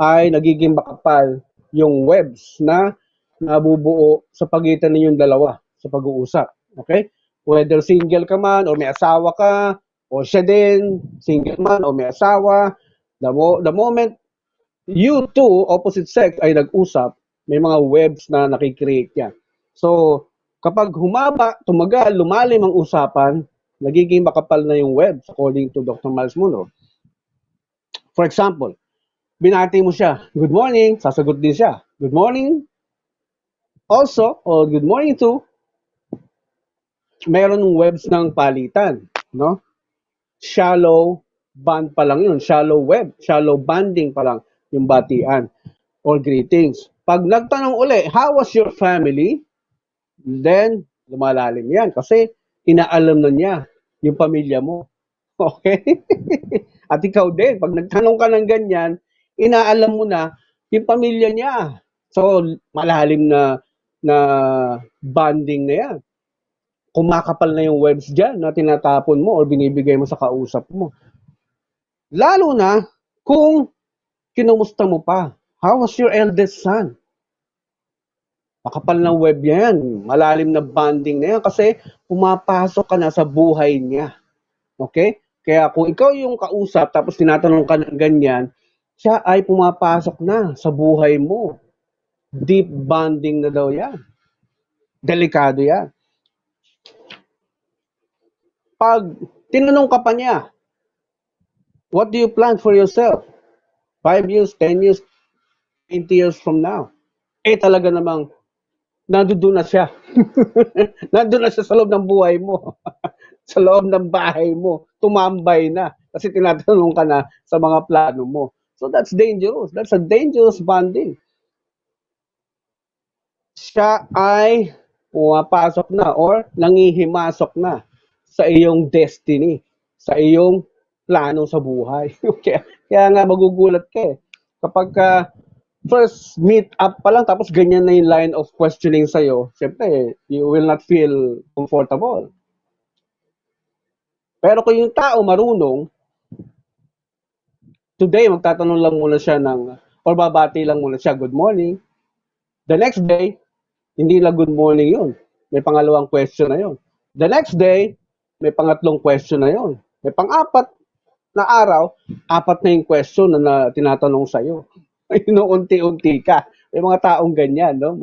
ay nagiging makapal yung webs na nabubuo sa pagitan ninyong dalawa sa pag-uusap. Okay? Whether single ka man o may asawa ka, o siya din, single man o may asawa, the moment you two, opposite sex, ay nag-usap, may mga webs na nakikreate yan. So, kapag humaba, tumagal, lumalim ang usapan, nagiging makapal na yung webs according to Dr. Miles Monroe. For example, binati mo siya, good morning, sasagot din siya, good morning also, or good morning too. Meron ng webs ng palitan, no? Shallow bond pa lang yun, shallow web, shallow bonding pa lang yung batian or greetings. Pag nagtanong uli, how was your family? Then, lumalalim yan kasi inaalam na niya yung pamilya mo. Okay? At ikaw din, pag nagtanong ka ng ganyan, inaalam mo na yung pamilya niya. So, malalim na bonding na yan. Kumakapal na yung webs dyan na tinatapon mo or binibigay mo sa kausap mo. Lalo na kung kinumusta mo pa. How was your eldest son? Makapal ng web yan. Malalim na bonding na yan kasi pumapasok ka na sa buhay niya. Okay? Kaya kung ikaw yung kausap tapos tinatanong ka ng ganyan, siya ay pumapasok na sa buhay mo. Deep bonding na daw yan. Delikado yan. Pag tinanong ka pa niya, what do you plan for yourself? 5 years, 10 years, 20 years from now? Eh talaga namang nandoon na siya. Nandoon na siya sa loob ng buhay mo. Sa loob ng bahay mo. Tumambay na. Kasi tinatanong ka na sa mga plano mo. So that's dangerous. That's a dangerous bonding. Siya ay pumapasok na or nangihimasok na sa iyong destiny, sa iyong plano sa buhay. Kaya nga magugulat ka eh. Kapag first meet up pa lang tapos ganyan na yung line of questioning sa'yo, syempre, you will not feel comfortable. Pero kung yung tao marunong, today magtatanong lang muna siya or babati lang muna siya, good morning. The next day, hindi lang good morning yun. May pangalawang question na yun. The next day, may pangatlong question na yun. May pang-apat na araw, 4 na yung question na tinatanong sa'yo. Inuunti-unti ka. May mga taong ganyan, no?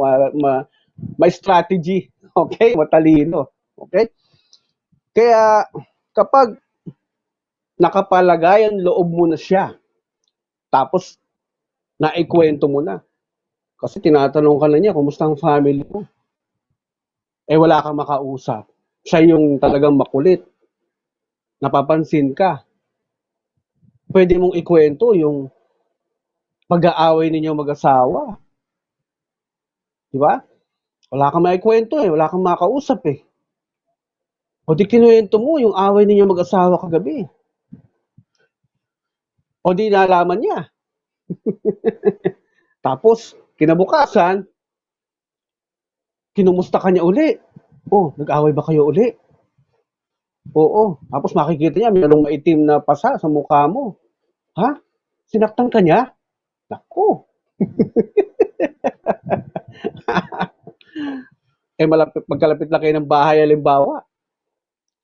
May strategy. Okay? Matalino. Okay? Kaya, kapag nakapalagayan loob mo na siya, tapos naikwento mo na, kasi tinatanong ka na niya, kumusta ang family mo? Eh wala kang makausap. Siya yung talagang makulit. Napapansin ka. Pwede mong ikwento yung pag-aaway ninyo mag-asawa. Di ba? Wala kang maikwento eh, wala kang makausap eh. O di kinuwento mo yung away ninyo mag-asawa kagabi. O di nalaman niya. Tapos, kinabukasan, kinumusta ka niya uli. Oh, nag-away ba kayo uli? Oo. Tapos makikita niya, mayroong maitim na pasa sa mukha mo. Ha? Sinaktan ka niya? Naku. Magkalapit na kayo ng bahay, halimbawa.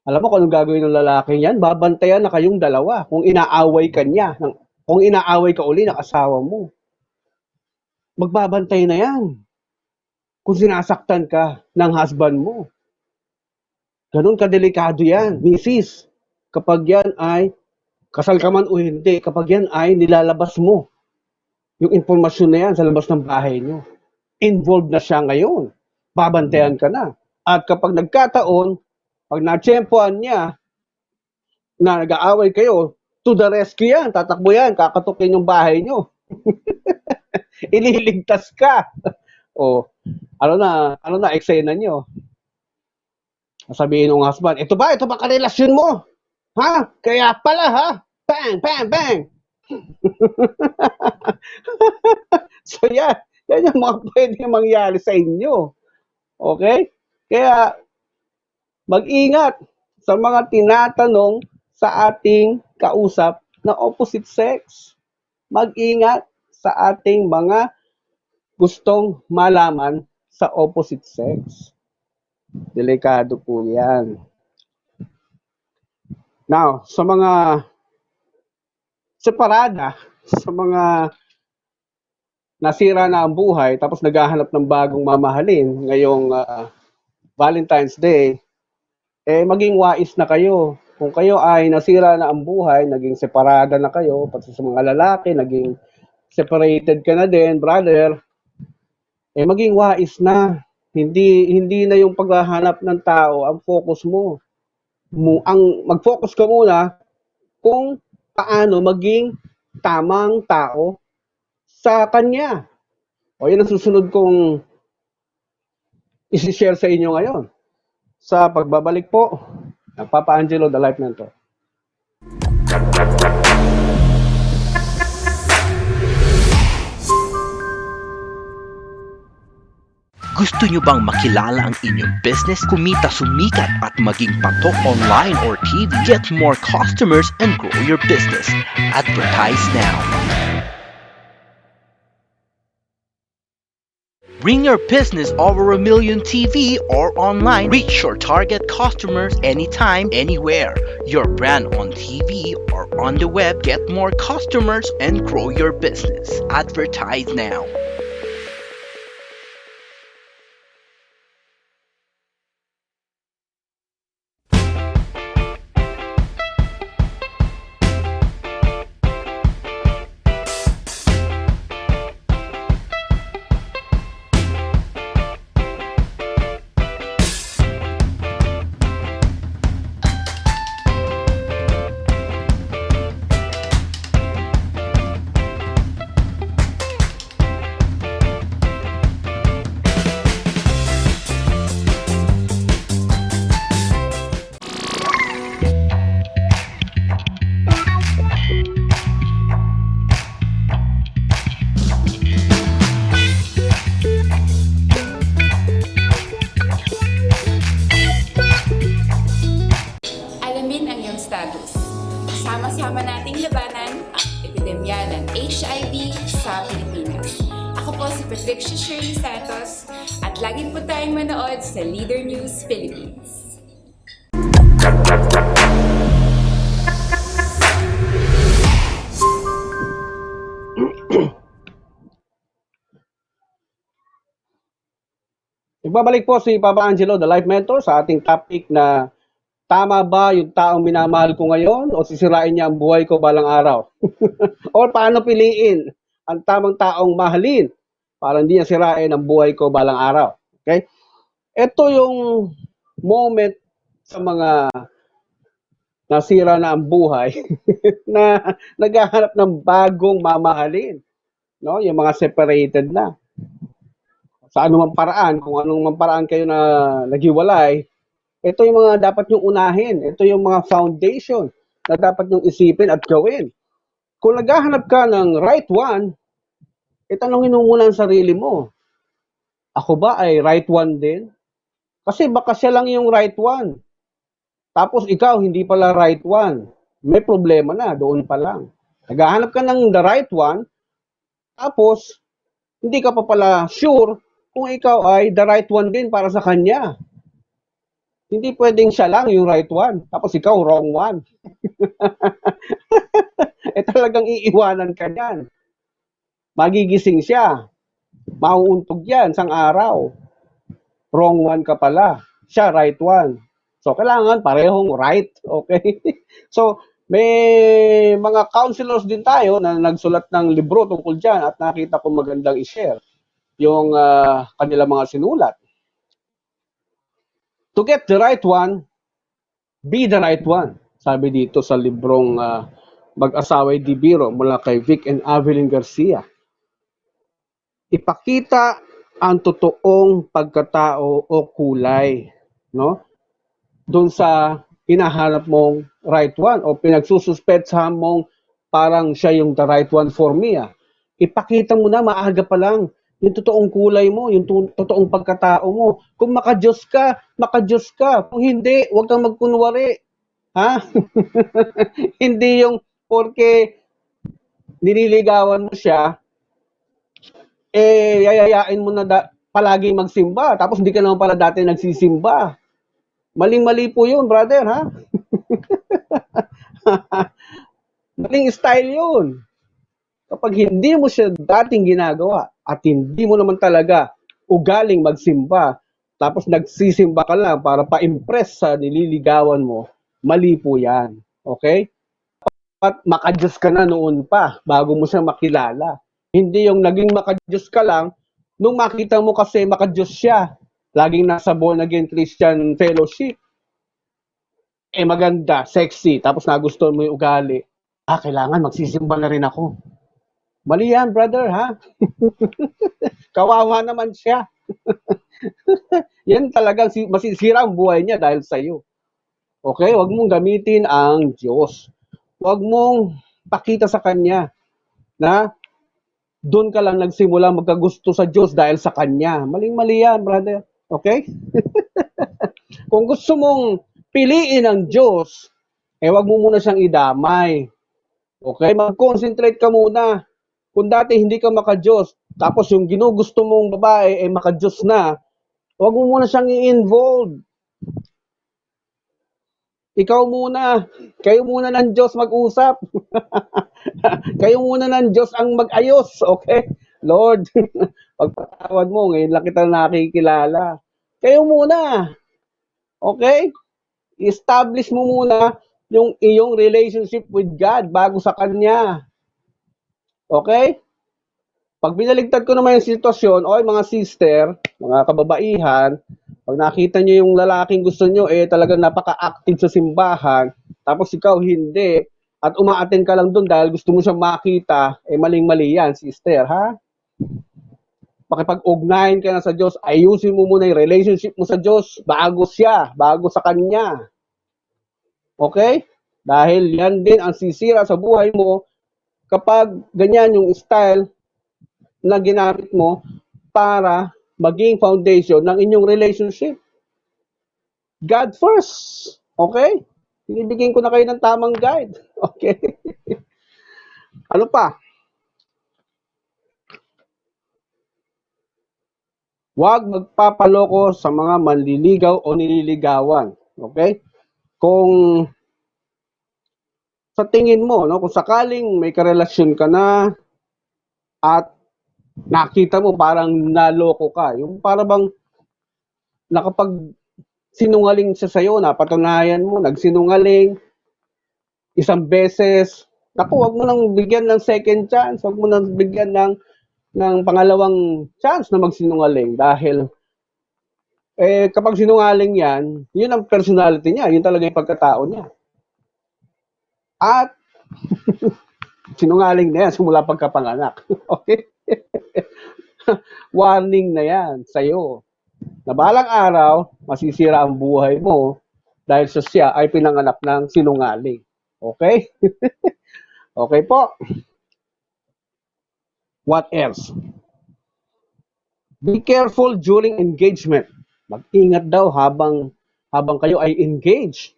Alam mo kung anong gagawin ng lalaki yan? Babantayan na kayong dalawa kung inaaway ka niya. Kung inaaway ka uli ng asawa mo. Magbabantay na yan. Kung sinasaktan ka ng husband mo. Ganun kadelikado yan, misis. Kapag yan ay, kasal ka man o hindi, kapag yan ay nilalabas mo yung impormasyon na yan sa labas ng bahay nyo. Involved na siya ngayon. Babantayan ka na. At kapag nagkataon, pag natsyempohan niya na nag-aaway kayo, to the rescue yan, tatakbo yan, kakatukin yung bahay nyo. Ililigtas ka. O, ano na, eksena nyo. Sabihin ng husband, ito ba karelasyon mo? Ha? Kaya pala ha? Bang, bang, bang. So yan yung mga pwede mangyari sa inyo. Okay? Kaya, mag-ingat sa mga tinatanong sa ating kausap na opposite sex. Mag-ingat sa ating mga gustong malaman sa opposite sex. Delikado po yan. Now, sa mga separada, sa mga nasira na ang buhay, tapos naghahanap ng bagong mamahalin ngayong Valentine's Day, maging wais na kayo. Kung kayo ay nasira na ang buhay, naging separada na kayo, pati sa mga lalaki, naging separated ka na din, brother, maging wais na. Hindi na yung paghahanap ng tao ang focus mo. Ang mag-focus ka muna kung paano maging tamang tao sa kanya. O yan ang susunod kong isi-share sa inyo ngayon. Sa pagbabalik po ng Papa Angelo, The Life Mentor. Gusto nyo bang makilala ang inyong business, kumita, sumikat at maging patok online or TV? Get more customers and grow your business. Advertise now. Bring your business over a million TV or online. Reach your target customers anytime, anywhere. Your brand on TV or on the web. Get more customers and grow your business. Advertise now. status. Sama-sama nating labanan ang epidemya ng HIV sa Pilipinas. Ako po si Patricia Shirley Santos at lagi po tayong manood sa Leader News Philippines. Nagbabalik po si Papa Angelo, the Life Mentor, sa ating topic na tama ba yung taong minamahal ko ngayon o sisirain niya ang buhay ko balang araw? O paano piliin ang tamang taong mahalin para hindi niya sirain ang buhay ko balang araw? Okay? Ito yung moment sa mga nasira na ang buhay na naghahanap ng bagong mamahalin. no? Yung mga separated na. Sa anumang paraan, kung anong paraan kayo na naghiwalay, ito yung mga dapat yung unahin. Ito yung mga foundation na dapat yung isipin at gawin. Kung naghahanap ka ng right one, itanongin mo muna ang sarili mo. Ako ba ay right one din? Kasi baka siya lang yung right one. Tapos ikaw, hindi pala right one. May problema na, doon pa lang. Naghahanap ka ng the right one, tapos hindi ka pa pala sure kung ikaw ay the right one din para sa kanya. Hindi pwedeng siya lang yung right one, tapos ikaw wrong one. Talagang iiwanan ka yan. Magigising siya. Mauuntog yan sang araw. Wrong one ka pala. Siya right one. So, kailangan parehong right. Okay? So, may mga counselors din tayo na nagsulat ng libro tungkol dyan at nakita ko magandang i-share yung kanilang mga sinulat. To get the right one, be the right one. Sabi dito sa librong Mag-asaway di Biro mula kay Vic and Avelin Garcia. Ipakita ang totoong pagkatao o kulay, no? Doon sa hinahanap mong right one o pinagsususpetsahan mong parang siya yung the right one for me. Ipakita mo na maaga pa lang yung totoong kulay mo, yung totoong pagkatao mo. Kung makadiyos ka, makadiyos ka. Kung hindi, huwag kang magkunwari. Ha? Hindi yung porque nililigawan mo siya, yayayain mo na palagi magsimba, tapos hindi ka naman pala dati nagsisimba. Maling-mali po yun, brother, ha? Maling style yun. Kapag hindi mo siya dating ginagawa at hindi mo naman talaga ugaling magsimba, tapos nagsisimba ka lang para pa-impress sa nililigawan mo, mali po yan. Okay? Dapat makadiyos ka na noon pa bago mo siya makilala. Hindi yung naging makadiyos ka lang, nung makita mo kasi makadiyos siya, laging nasa born again Christian fellowship, maganda, sexy, tapos nagustuhan mo yung ugali, kailangan magsisimba na rin ako. Mali yan, brother, ha? Kawawa naman siya. Yan talagang masisira ang buhay niya dahil sa iyo. Okay? Huwag mong gamitin ang Diyos. Huwag mong pakita sa Kanya na doon ka lang nagsimula magkagusto sa Diyos dahil sa Kanya. Maling-mali yan, brother. Okay? Kung gusto mong piliin ang Diyos, huwag mo muna siyang idamay. Okay? Mag-concentrate ka muna. Kung dati hindi ka maka-Diyos, tapos yung ginugusto mong babae ay maka-Diyos na, huwag mo muna siyang i-involve. Ikaw muna. Kayo muna ng Diyos mag-usap. Kayo muna ng Diyos ang mag-ayos. Okay? Lord, pagpatawad mo, ngayon lang kita nakikilala. Kayo muna. Okay? Establish mo muna yung iyong relationship with God bago sa Kanya. Okay? Pag binaligtad ko naman yung sitwasyon, mga sister, mga kababaihan, pag nakita nyo yung lalaking gusto nyo, talagang napaka-active sa simbahan, tapos ikaw hindi, at umaattend ka lang doon dahil gusto mo siyang makita, maling-mali yan, sister, ha? Pakipag-ugnayan ka na sa Diyos, ayusin mo muna yung relationship mo sa Diyos, bago siya, bago sa Kanya. Okay? Dahil yan din ang sisira sa buhay mo kapag ganyan yung style na ginamit mo para maging foundation ng inyong relationship. God first. Okay? Binibigyan ko na kayo ng tamang guide. Okay? Ano pa? Huwag magpapaloko sa mga manliligaw o nililigawan. Okay? Kung sa tingin mo, no, kung sakaling may karelasyon ka na at nakita mo parang naloko ka, yung para bang sinungaling siya sa'yo, napatunayan mo, nagsinungaling isang beses, huwag mo nang bigyan ng second chance, huwag mo nang bigyan ng pangalawang chance na magsinungaling dahil kapag sinungaling yan, yun ang personality niya, yun talaga yung pagkatao niya. At Sinungaling na yan simula pagkapanganak. Okay? Warning na yan sa'yo. Na balang araw, masisira ang buhay mo dahil sa siya ay pinanganak ng sinungaling. Okay? Okay po. What else? Be careful during engagement. Mag-ingat daw habang kayo ay engaged.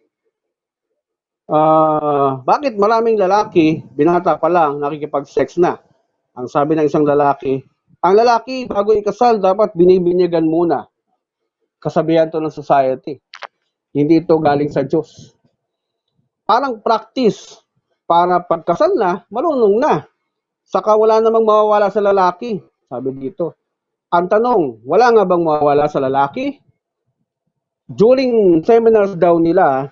Bakit maraming lalaki, binata pa lang, nakikipag-sex na? Ang sabi ng isang lalaki, ang lalaki bago ikasal dapat binibinyagan muna. Kasabihan to ng society. Hindi ito galing sa Diyos. Parang practice para pagkasal na, marunong na. Saka wala namang mawawala sa lalaki. Sabi dito. Ang tanong, wala nga bang mawawala sa lalaki? During seminars daw nila,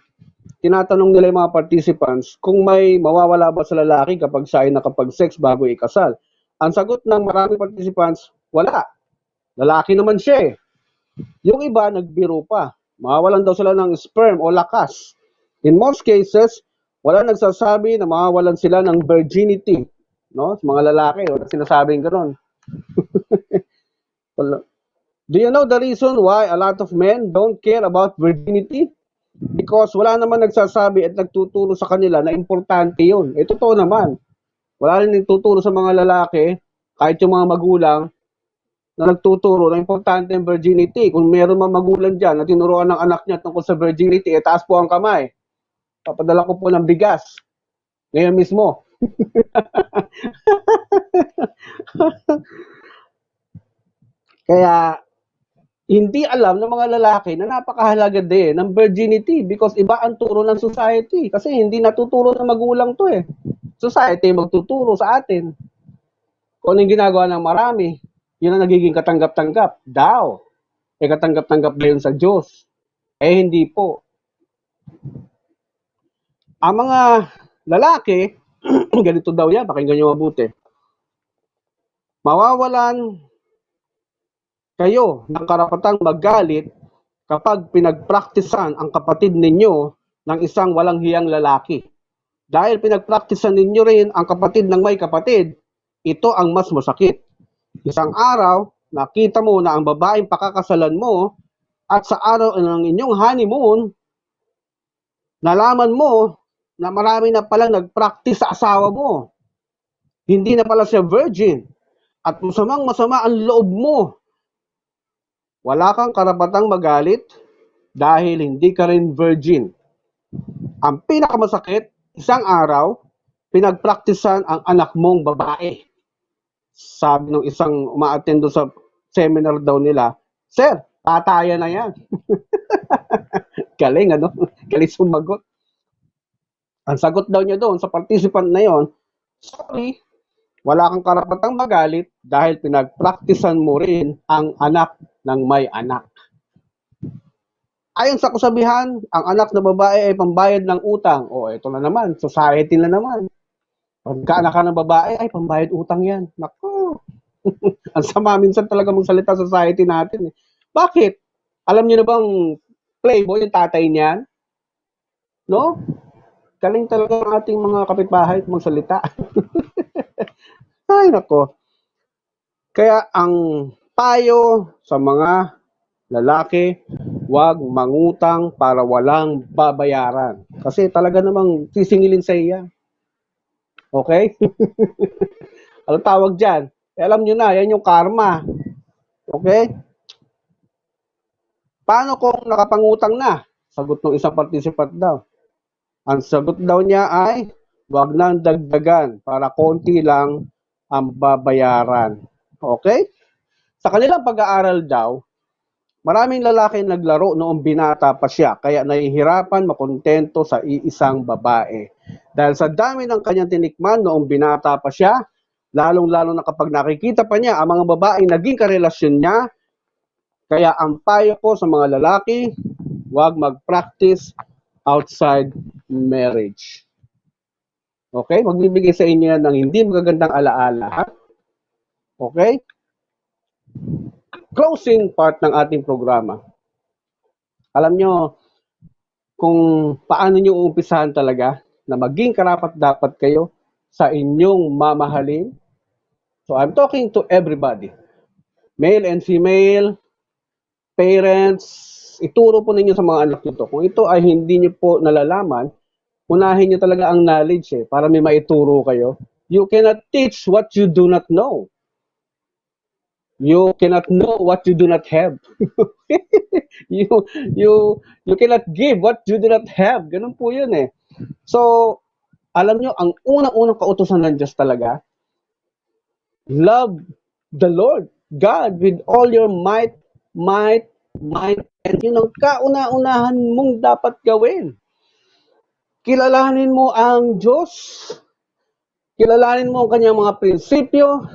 tinatanong nila yung mga participants kung may mawawala ba sa lalaki kapag siya ay nakapag-sex bago ikasal. Ang sagot ng maraming participants, wala. Lalaki naman siya eh. Yung iba, nagbiro pa. Mawawalan daw sila ng sperm o lakas. In most cases, wala nagsasabi na mawawalan sila ng virginity. No? Sa mga lalaki, wala sinasabing gano'n. Do you know the reason why a lot of men don't care about virginity? Because wala naman nagsasabi at nagtuturo sa kanila na importante yun. Totoo naman. Wala rin nagtuturo sa mga lalaki, kahit yung mga magulang, na nagtuturo na importante ang virginity. Kung meron mga magulang dyan na tinuruan ng anak niya tungkol sa virginity, taas po ang kamay. Papadala ko po ng bigas. Ngayon mismo. Kaya, hindi alam ng mga lalaki na napakahalaga din ng virginity because iba ang turo ng society. Kasi hindi natuturo ng magulang to eh. Society magtuturo sa atin. Kung anong ginagawa ng marami, yun ang nagiging katanggap-tanggap. Daw. Katanggap-tanggap ba yun sa Diyos? Hindi po. Ang mga lalaki, ganito daw yan, pakinggan nyo mabuti. Mawawalan kayo ng karapatang magalit kapag pinagpraktisan ang kapatid ninyo ng isang walang hiyang lalaki. Dahil pinagpraktisan ninyo rin ang kapatid ng may kapatid, ito ang mas masakit. Isang araw, nakita mo na ang babaeng pakakasalan mo at sa araw ng inyong honeymoon, nalaman mo na marami na palang nagpractice sa asawa mo. Hindi na pala siya virgin. At masamang-masama ang loob mo. Wala kang karapatang magalit dahil hindi ka rin virgin. Ang pinakamasakit, isang araw, pinagpraktisan ang anak mong babae. Sabi ng isang umaattendo sa seminar daw nila, Sir, tataya na yan. Galing, ano? Galing sumagot. Ang sagot daw niya doon sa participant na yon, sorry, wala kang karapatang magalit dahil pinagpraktisan mo rin ang anak ng may anak. Ayon sa kasabihan, ang anak na babae ay pambayad ng utang. Ito na naman, society na naman. Pagka anak ka ng babae, ay pambayad utang yan. Naku, ang sama minsan talaga magsalita sa society natin. Bakit? Alam niyo na bang playboy yung tatay niyan? No? Galing talaga ang ating mga kapitbahay magsalita. Ay, nako. Kaya ang payo sa mga lalaki, huwag mangutang para walang babayaran. Kasi talaga namang sisingilin sa iya. Okay? Ano tawag dyan? Alam nyo na, yan yung karma. Okay? Paano kung nakapangutang na? Sagot ng isang participant daw. Ang sagot daw niya ay, huwag nang dagdagan para konti lang ang babayaran. Okay? Sa kanilang pag-aaral daw, maraming lalaki naglaro noong binata pa siya, kaya nahihirapan makontento sa iisang babae. Dahil sa dami ng kanyang tinikman noong binata pa siya, lalong-lalo na kapag nakikita pa niya ang mga babaeng naging karelasyon niya, kaya ang payo ko sa mga lalaki, huwag mag-practice outside marriage. Okay? Magbibigay sa inyo yan ng hindi magagandang alaala. Okay? Closing part ng ating programa. Alam nyo, kung paano nyo uumpisahan talaga na maging karapat-dapat kayo sa inyong mamahalin? So I'm talking to everybody, male and female, parents, ituro po ninyo sa mga anak nyo to. Kung ito ay hindi nyo po nalalaman, unahin nyo talaga ang knowledge para may maituro kayo. You cannot teach what you do not know. You cannot know what you do not have. you, you cannot give what you do not have. Ganun po yun eh. So, alam nyo, ang unang-unang kautusan ng Diyos talaga, love the Lord God with all your might, and yun ang kauna-unahan mong dapat gawin. Kilalanin mo ang Diyos, kilalanin mo ang kanyang mga prinsipyo,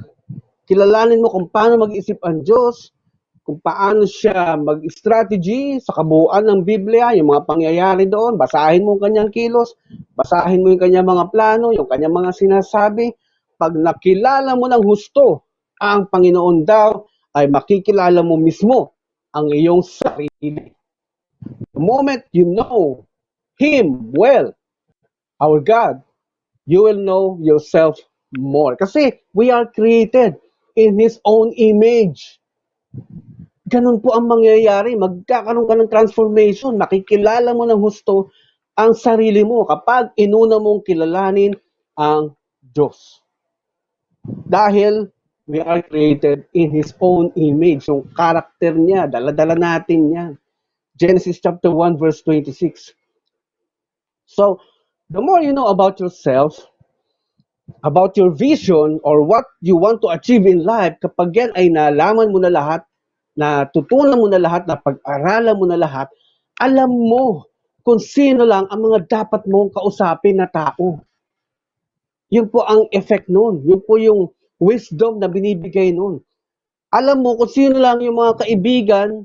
kilalanin mo kung paano mag-isip ang Diyos, kung paano siya mag-strategy sa kabuuan ng Biblia, yung mga pangyayari doon, basahin mo ang kanyang kilos, basahin mo yung kanyang mga plano, yung kanyang mga sinasabi. Pag nakilala mo ng husto ang Panginoon daw, ay makikilala mo mismo ang iyong sarili. The moment you know Him well, our God, you will know yourself more. Kasi we are created in His own image. Ganun po ang mangyayari. Magkakaroon ka ng transformation. Makikilala mo ng husto ang sarili mo kapag inuna mong kilalanin ang Diyos. Dahil we are created in His own image. Yung karakter niya, dala-dala natin yan. Genesis chapter 1 verse 26. So, the more you know about yourself, about your vision or what you want to achieve in life, kapag yan ay nalaman mo na lahat, natutunan mo na lahat, napag-aralan mo na lahat, alam mo kung sino lang ang mga dapat mong kausapin na tao. Yun po ang effect nun. Yun po yung wisdom na binibigay nun. Alam mo kung sino lang yung mga kaibigan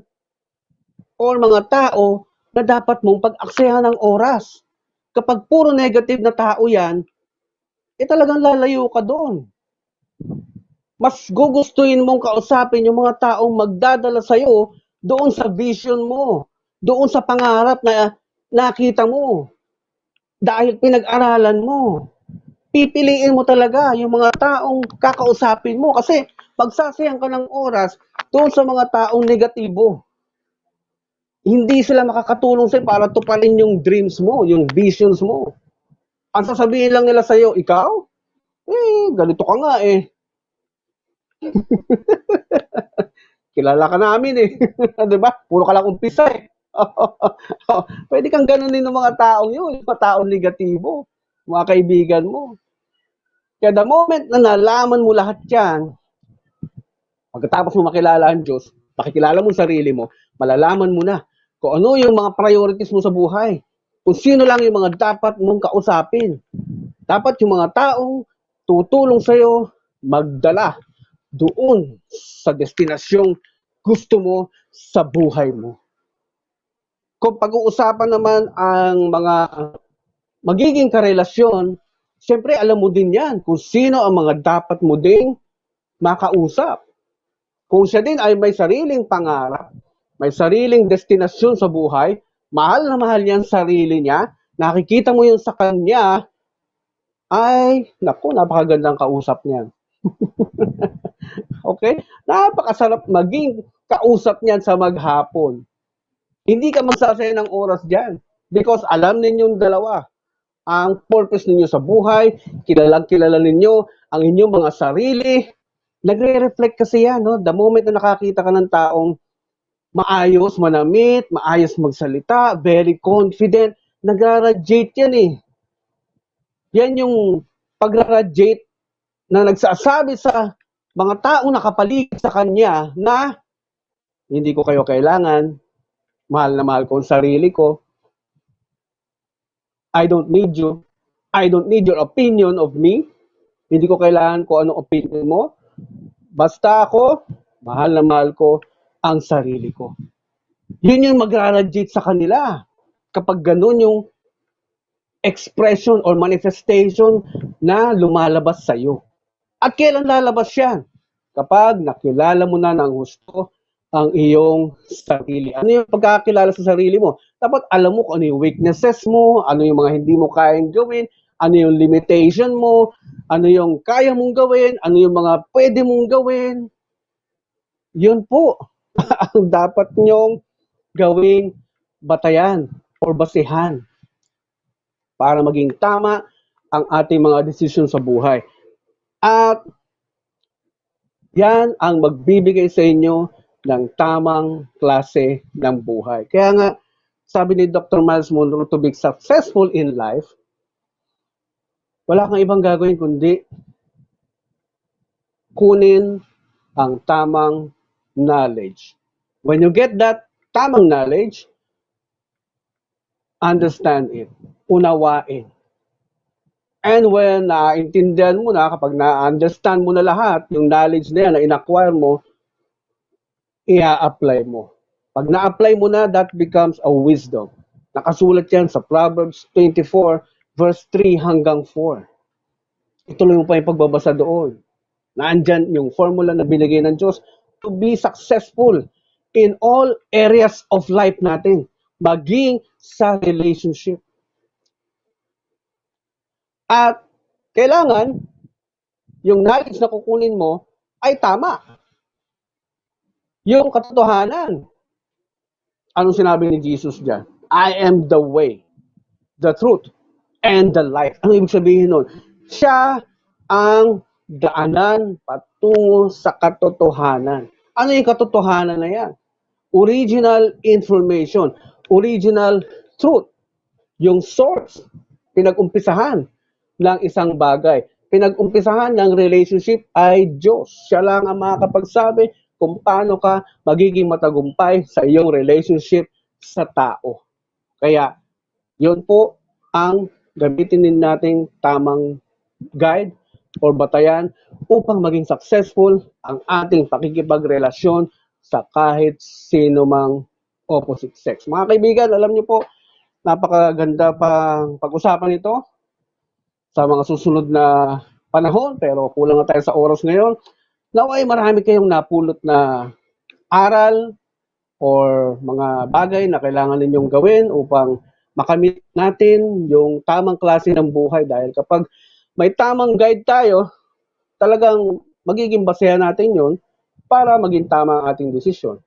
or mga tao na dapat mong pag-aksayahan ng oras. Kapag puro negative na tao yan, talagang lalayo ka doon. Mas gugustuhin mong kausapin yung mga taong magdadala sa'yo doon sa vision mo, doon sa pangarap na nakita mo. Dahil pinag-aralan mo. Pipiliin mo talaga yung mga taong kakausapin mo kasi pagsasayang ka ng oras doon sa mga taong negatibo. Hindi sila makakatulong sa'yo para tuparin yung dreams mo, yung visions mo. Ang sasabihin lang nila sa'yo, ikaw? Ganito ka nga eh. Kilala ka namin eh. Diba? Puro ka lang umpisa eh. Pwede kang ganunin ng mga taong yun, mga taong negatibo, mga kaibigan mo. Kaya the moment na nalaman mo lahat yan, pagkatapos mo makilala ang Diyos, makikilala mo sarili mo, malalaman mo na kung ano yung mga priorities mo sa buhay. Kung sino lang yung mga dapat mong kausapin. Dapat yung mga taong tutulong sa'yo magdala doon sa destinasyong gusto mo sa buhay mo. Kung pag-uusapan naman ang mga magiging karelasyon, siyempre alam mo din yan kung sino ang mga dapat mo ding makausap. Kung siya din ay may sariling pangarap, may sariling destinasyon sa buhay, mahal na mahal niya ang sarili niya, nakikita mo yun sa kanya, ay, naku, napakagandang kausap niyan. Okay? Napakasarap maging kausap niyan sa maghapon. Hindi ka magsasaya ng oras dyan because alam ninyong dalawa ang purpose ninyo sa buhay, kilala ninyo ang inyong mga sarili. Nagre-reflect kasi yan, no? The moment na nakakita ka ng taong maayos manamit, maayos magsalita, very confident, nagra-radiate yan eh. Yan yung pagra-radiate na nagsasabi sa mga taong nakapaligid sa kanya na hindi ko kayo kailangan, mahal na mahal ko ang sarili ko, I don't need you. I don't need your opinion of me. Hindi ko kailangan kung anong opinion mo. Basta ako, mahal na mahal ko ang sarili ko. Yun yung magra-radiate sa kanila. Kapag ganun yung expression or manifestation na lumalabas sa'yo. At kailan lalabas yan? Kapag nakilala mo na ng gusto ang iyong sarili. Ano yung pagkakilala sa sarili mo? Dapat alam mo kung ano yung weaknesses mo, ano yung mga hindi mo kayang gawin, ano yung limitation mo, ano yung kaya mong gawin, ano yung mga pwede mong gawin. Yun po ang dapat nyong gawing batayan or basihan para maging tama ang ating mga desisyon sa buhay. At yan ang magbibigay sa inyo ng tamang klase ng buhay. Kaya nga, sabi ni Dr. Miles Monroe, to be successful in life, wala kang ibang gagawin kundi kunin ang tamang knowledge. When you get that tamang knowledge, understand it, unawain. And when naintindihan mo na, kapag na-understand mo na lahat, yung knowledge na yan na in-acquire mo, i-apply mo. Pag na-apply mo na, that becomes a wisdom. Nakasulat yan sa Proverbs 24, verse 3 hanggang 4. Ituloy mo pa yung pagbabasa doon. Naandyan yung formula na binigay ng Diyos to be successful in all areas of life natin, maging sa relationship. At kailangan yung knowledge na kukunin mo ay tama. Yung katotohanan. Anong sinabi ni Jesus dyan? I am the way, the truth, and the life. Ano ibig sabihin nun? Siya ang daanan patungo sa katotohanan. Ano yung katotohanan na yan? Original information, original truth. Yung source, pinag-umpisahan ng isang bagay. Pinag-umpisahan ng relationship ay Diyos. Siya lang ang makakapagsabi kung paano ka magiging matagumpay sa iyong relationship sa tao. Kaya, yun po ang gamitin din nating tamang guide or batayan upang maging successful ang ating pakikipagrelasyon sa kahit sino mang opposite sex. Mga kaibigan, alam niyo po, napakaganda pang pag-usapan ito sa mga susunod na panahon, pero kulang na tayo sa oras ngayon. Naway marami kayong napulot na aral or mga bagay na kailangan ninyong gawin upang makamit natin yung tamang klase ng buhay. Dahil kapag may tamang guide tayo, talagang magiging basehan natin yun para maging tama ang ating desisyon.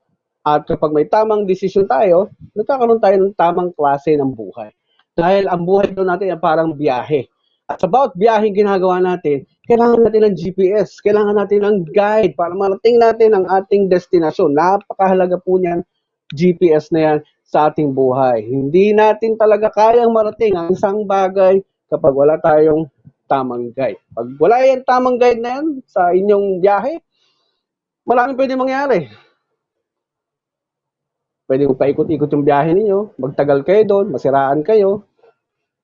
At kapag may tamang desisyon tayo, nagkakaroon tayo ng tamang klase ng buhay. Dahil ang buhay doon natin ay parang biyahe. At sa bawat biyaheng ginagawa natin, kailangan natin ng GPS, kailangan natin ng guide para marating natin ang ating destinasyon. Napakahalaga po niyan, GPS na yan sa ating buhay. Hindi natin talaga kayang marating ang isang bagay kapag wala tayong tamang guide. Pag wala yung tamang guide na yan sa inyong biyahe, maraming pwede mangyari. Pwede paikot-ikot yung biyahe ninyo, magtagal kayo doon, masiraan kayo,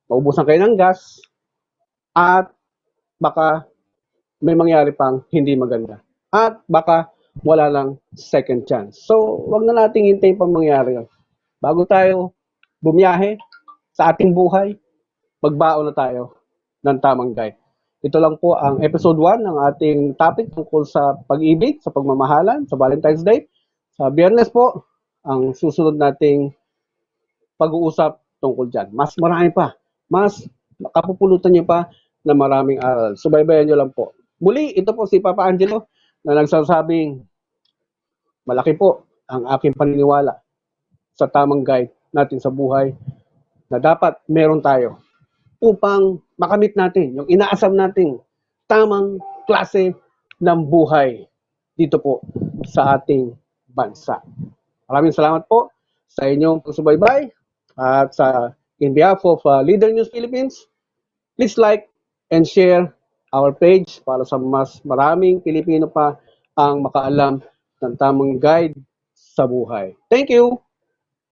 maubusan kayo ng gas, at baka may mangyari pang hindi maganda. At baka wala lang second chance. So, wag na nating hintayin pang mangyari yun. Bago tayo bumiyahe sa ating buhay, magbaon na tayo ng tamang guide. Ito lang po ang episode 1 ng ating topic tungkol sa pag-ibig, sa pagmamahalan, sa Valentine's Day. Sa Biyernes po, ang susunod nating pag-uusap tungkol dyan. Mas marami pa. Mas kapupulutan nyo pa na maraming aral. Subaybayan nyo lang po. Muli, ito po si Papa Angelo na nagsasabing malaki po ang aking paniniwala sa tamang guide natin sa buhay na dapat meron tayo upang makamit natin yung inaasam nating tamang klase ng buhay dito po sa ating bansa. Maraming salamat po sa inyong pagsubaybay at sa in behalf of Leader News Philippines, please like and share our page para sa mas maraming Pilipino pa ang makaalam ng tamang guide sa buhay. Thank you!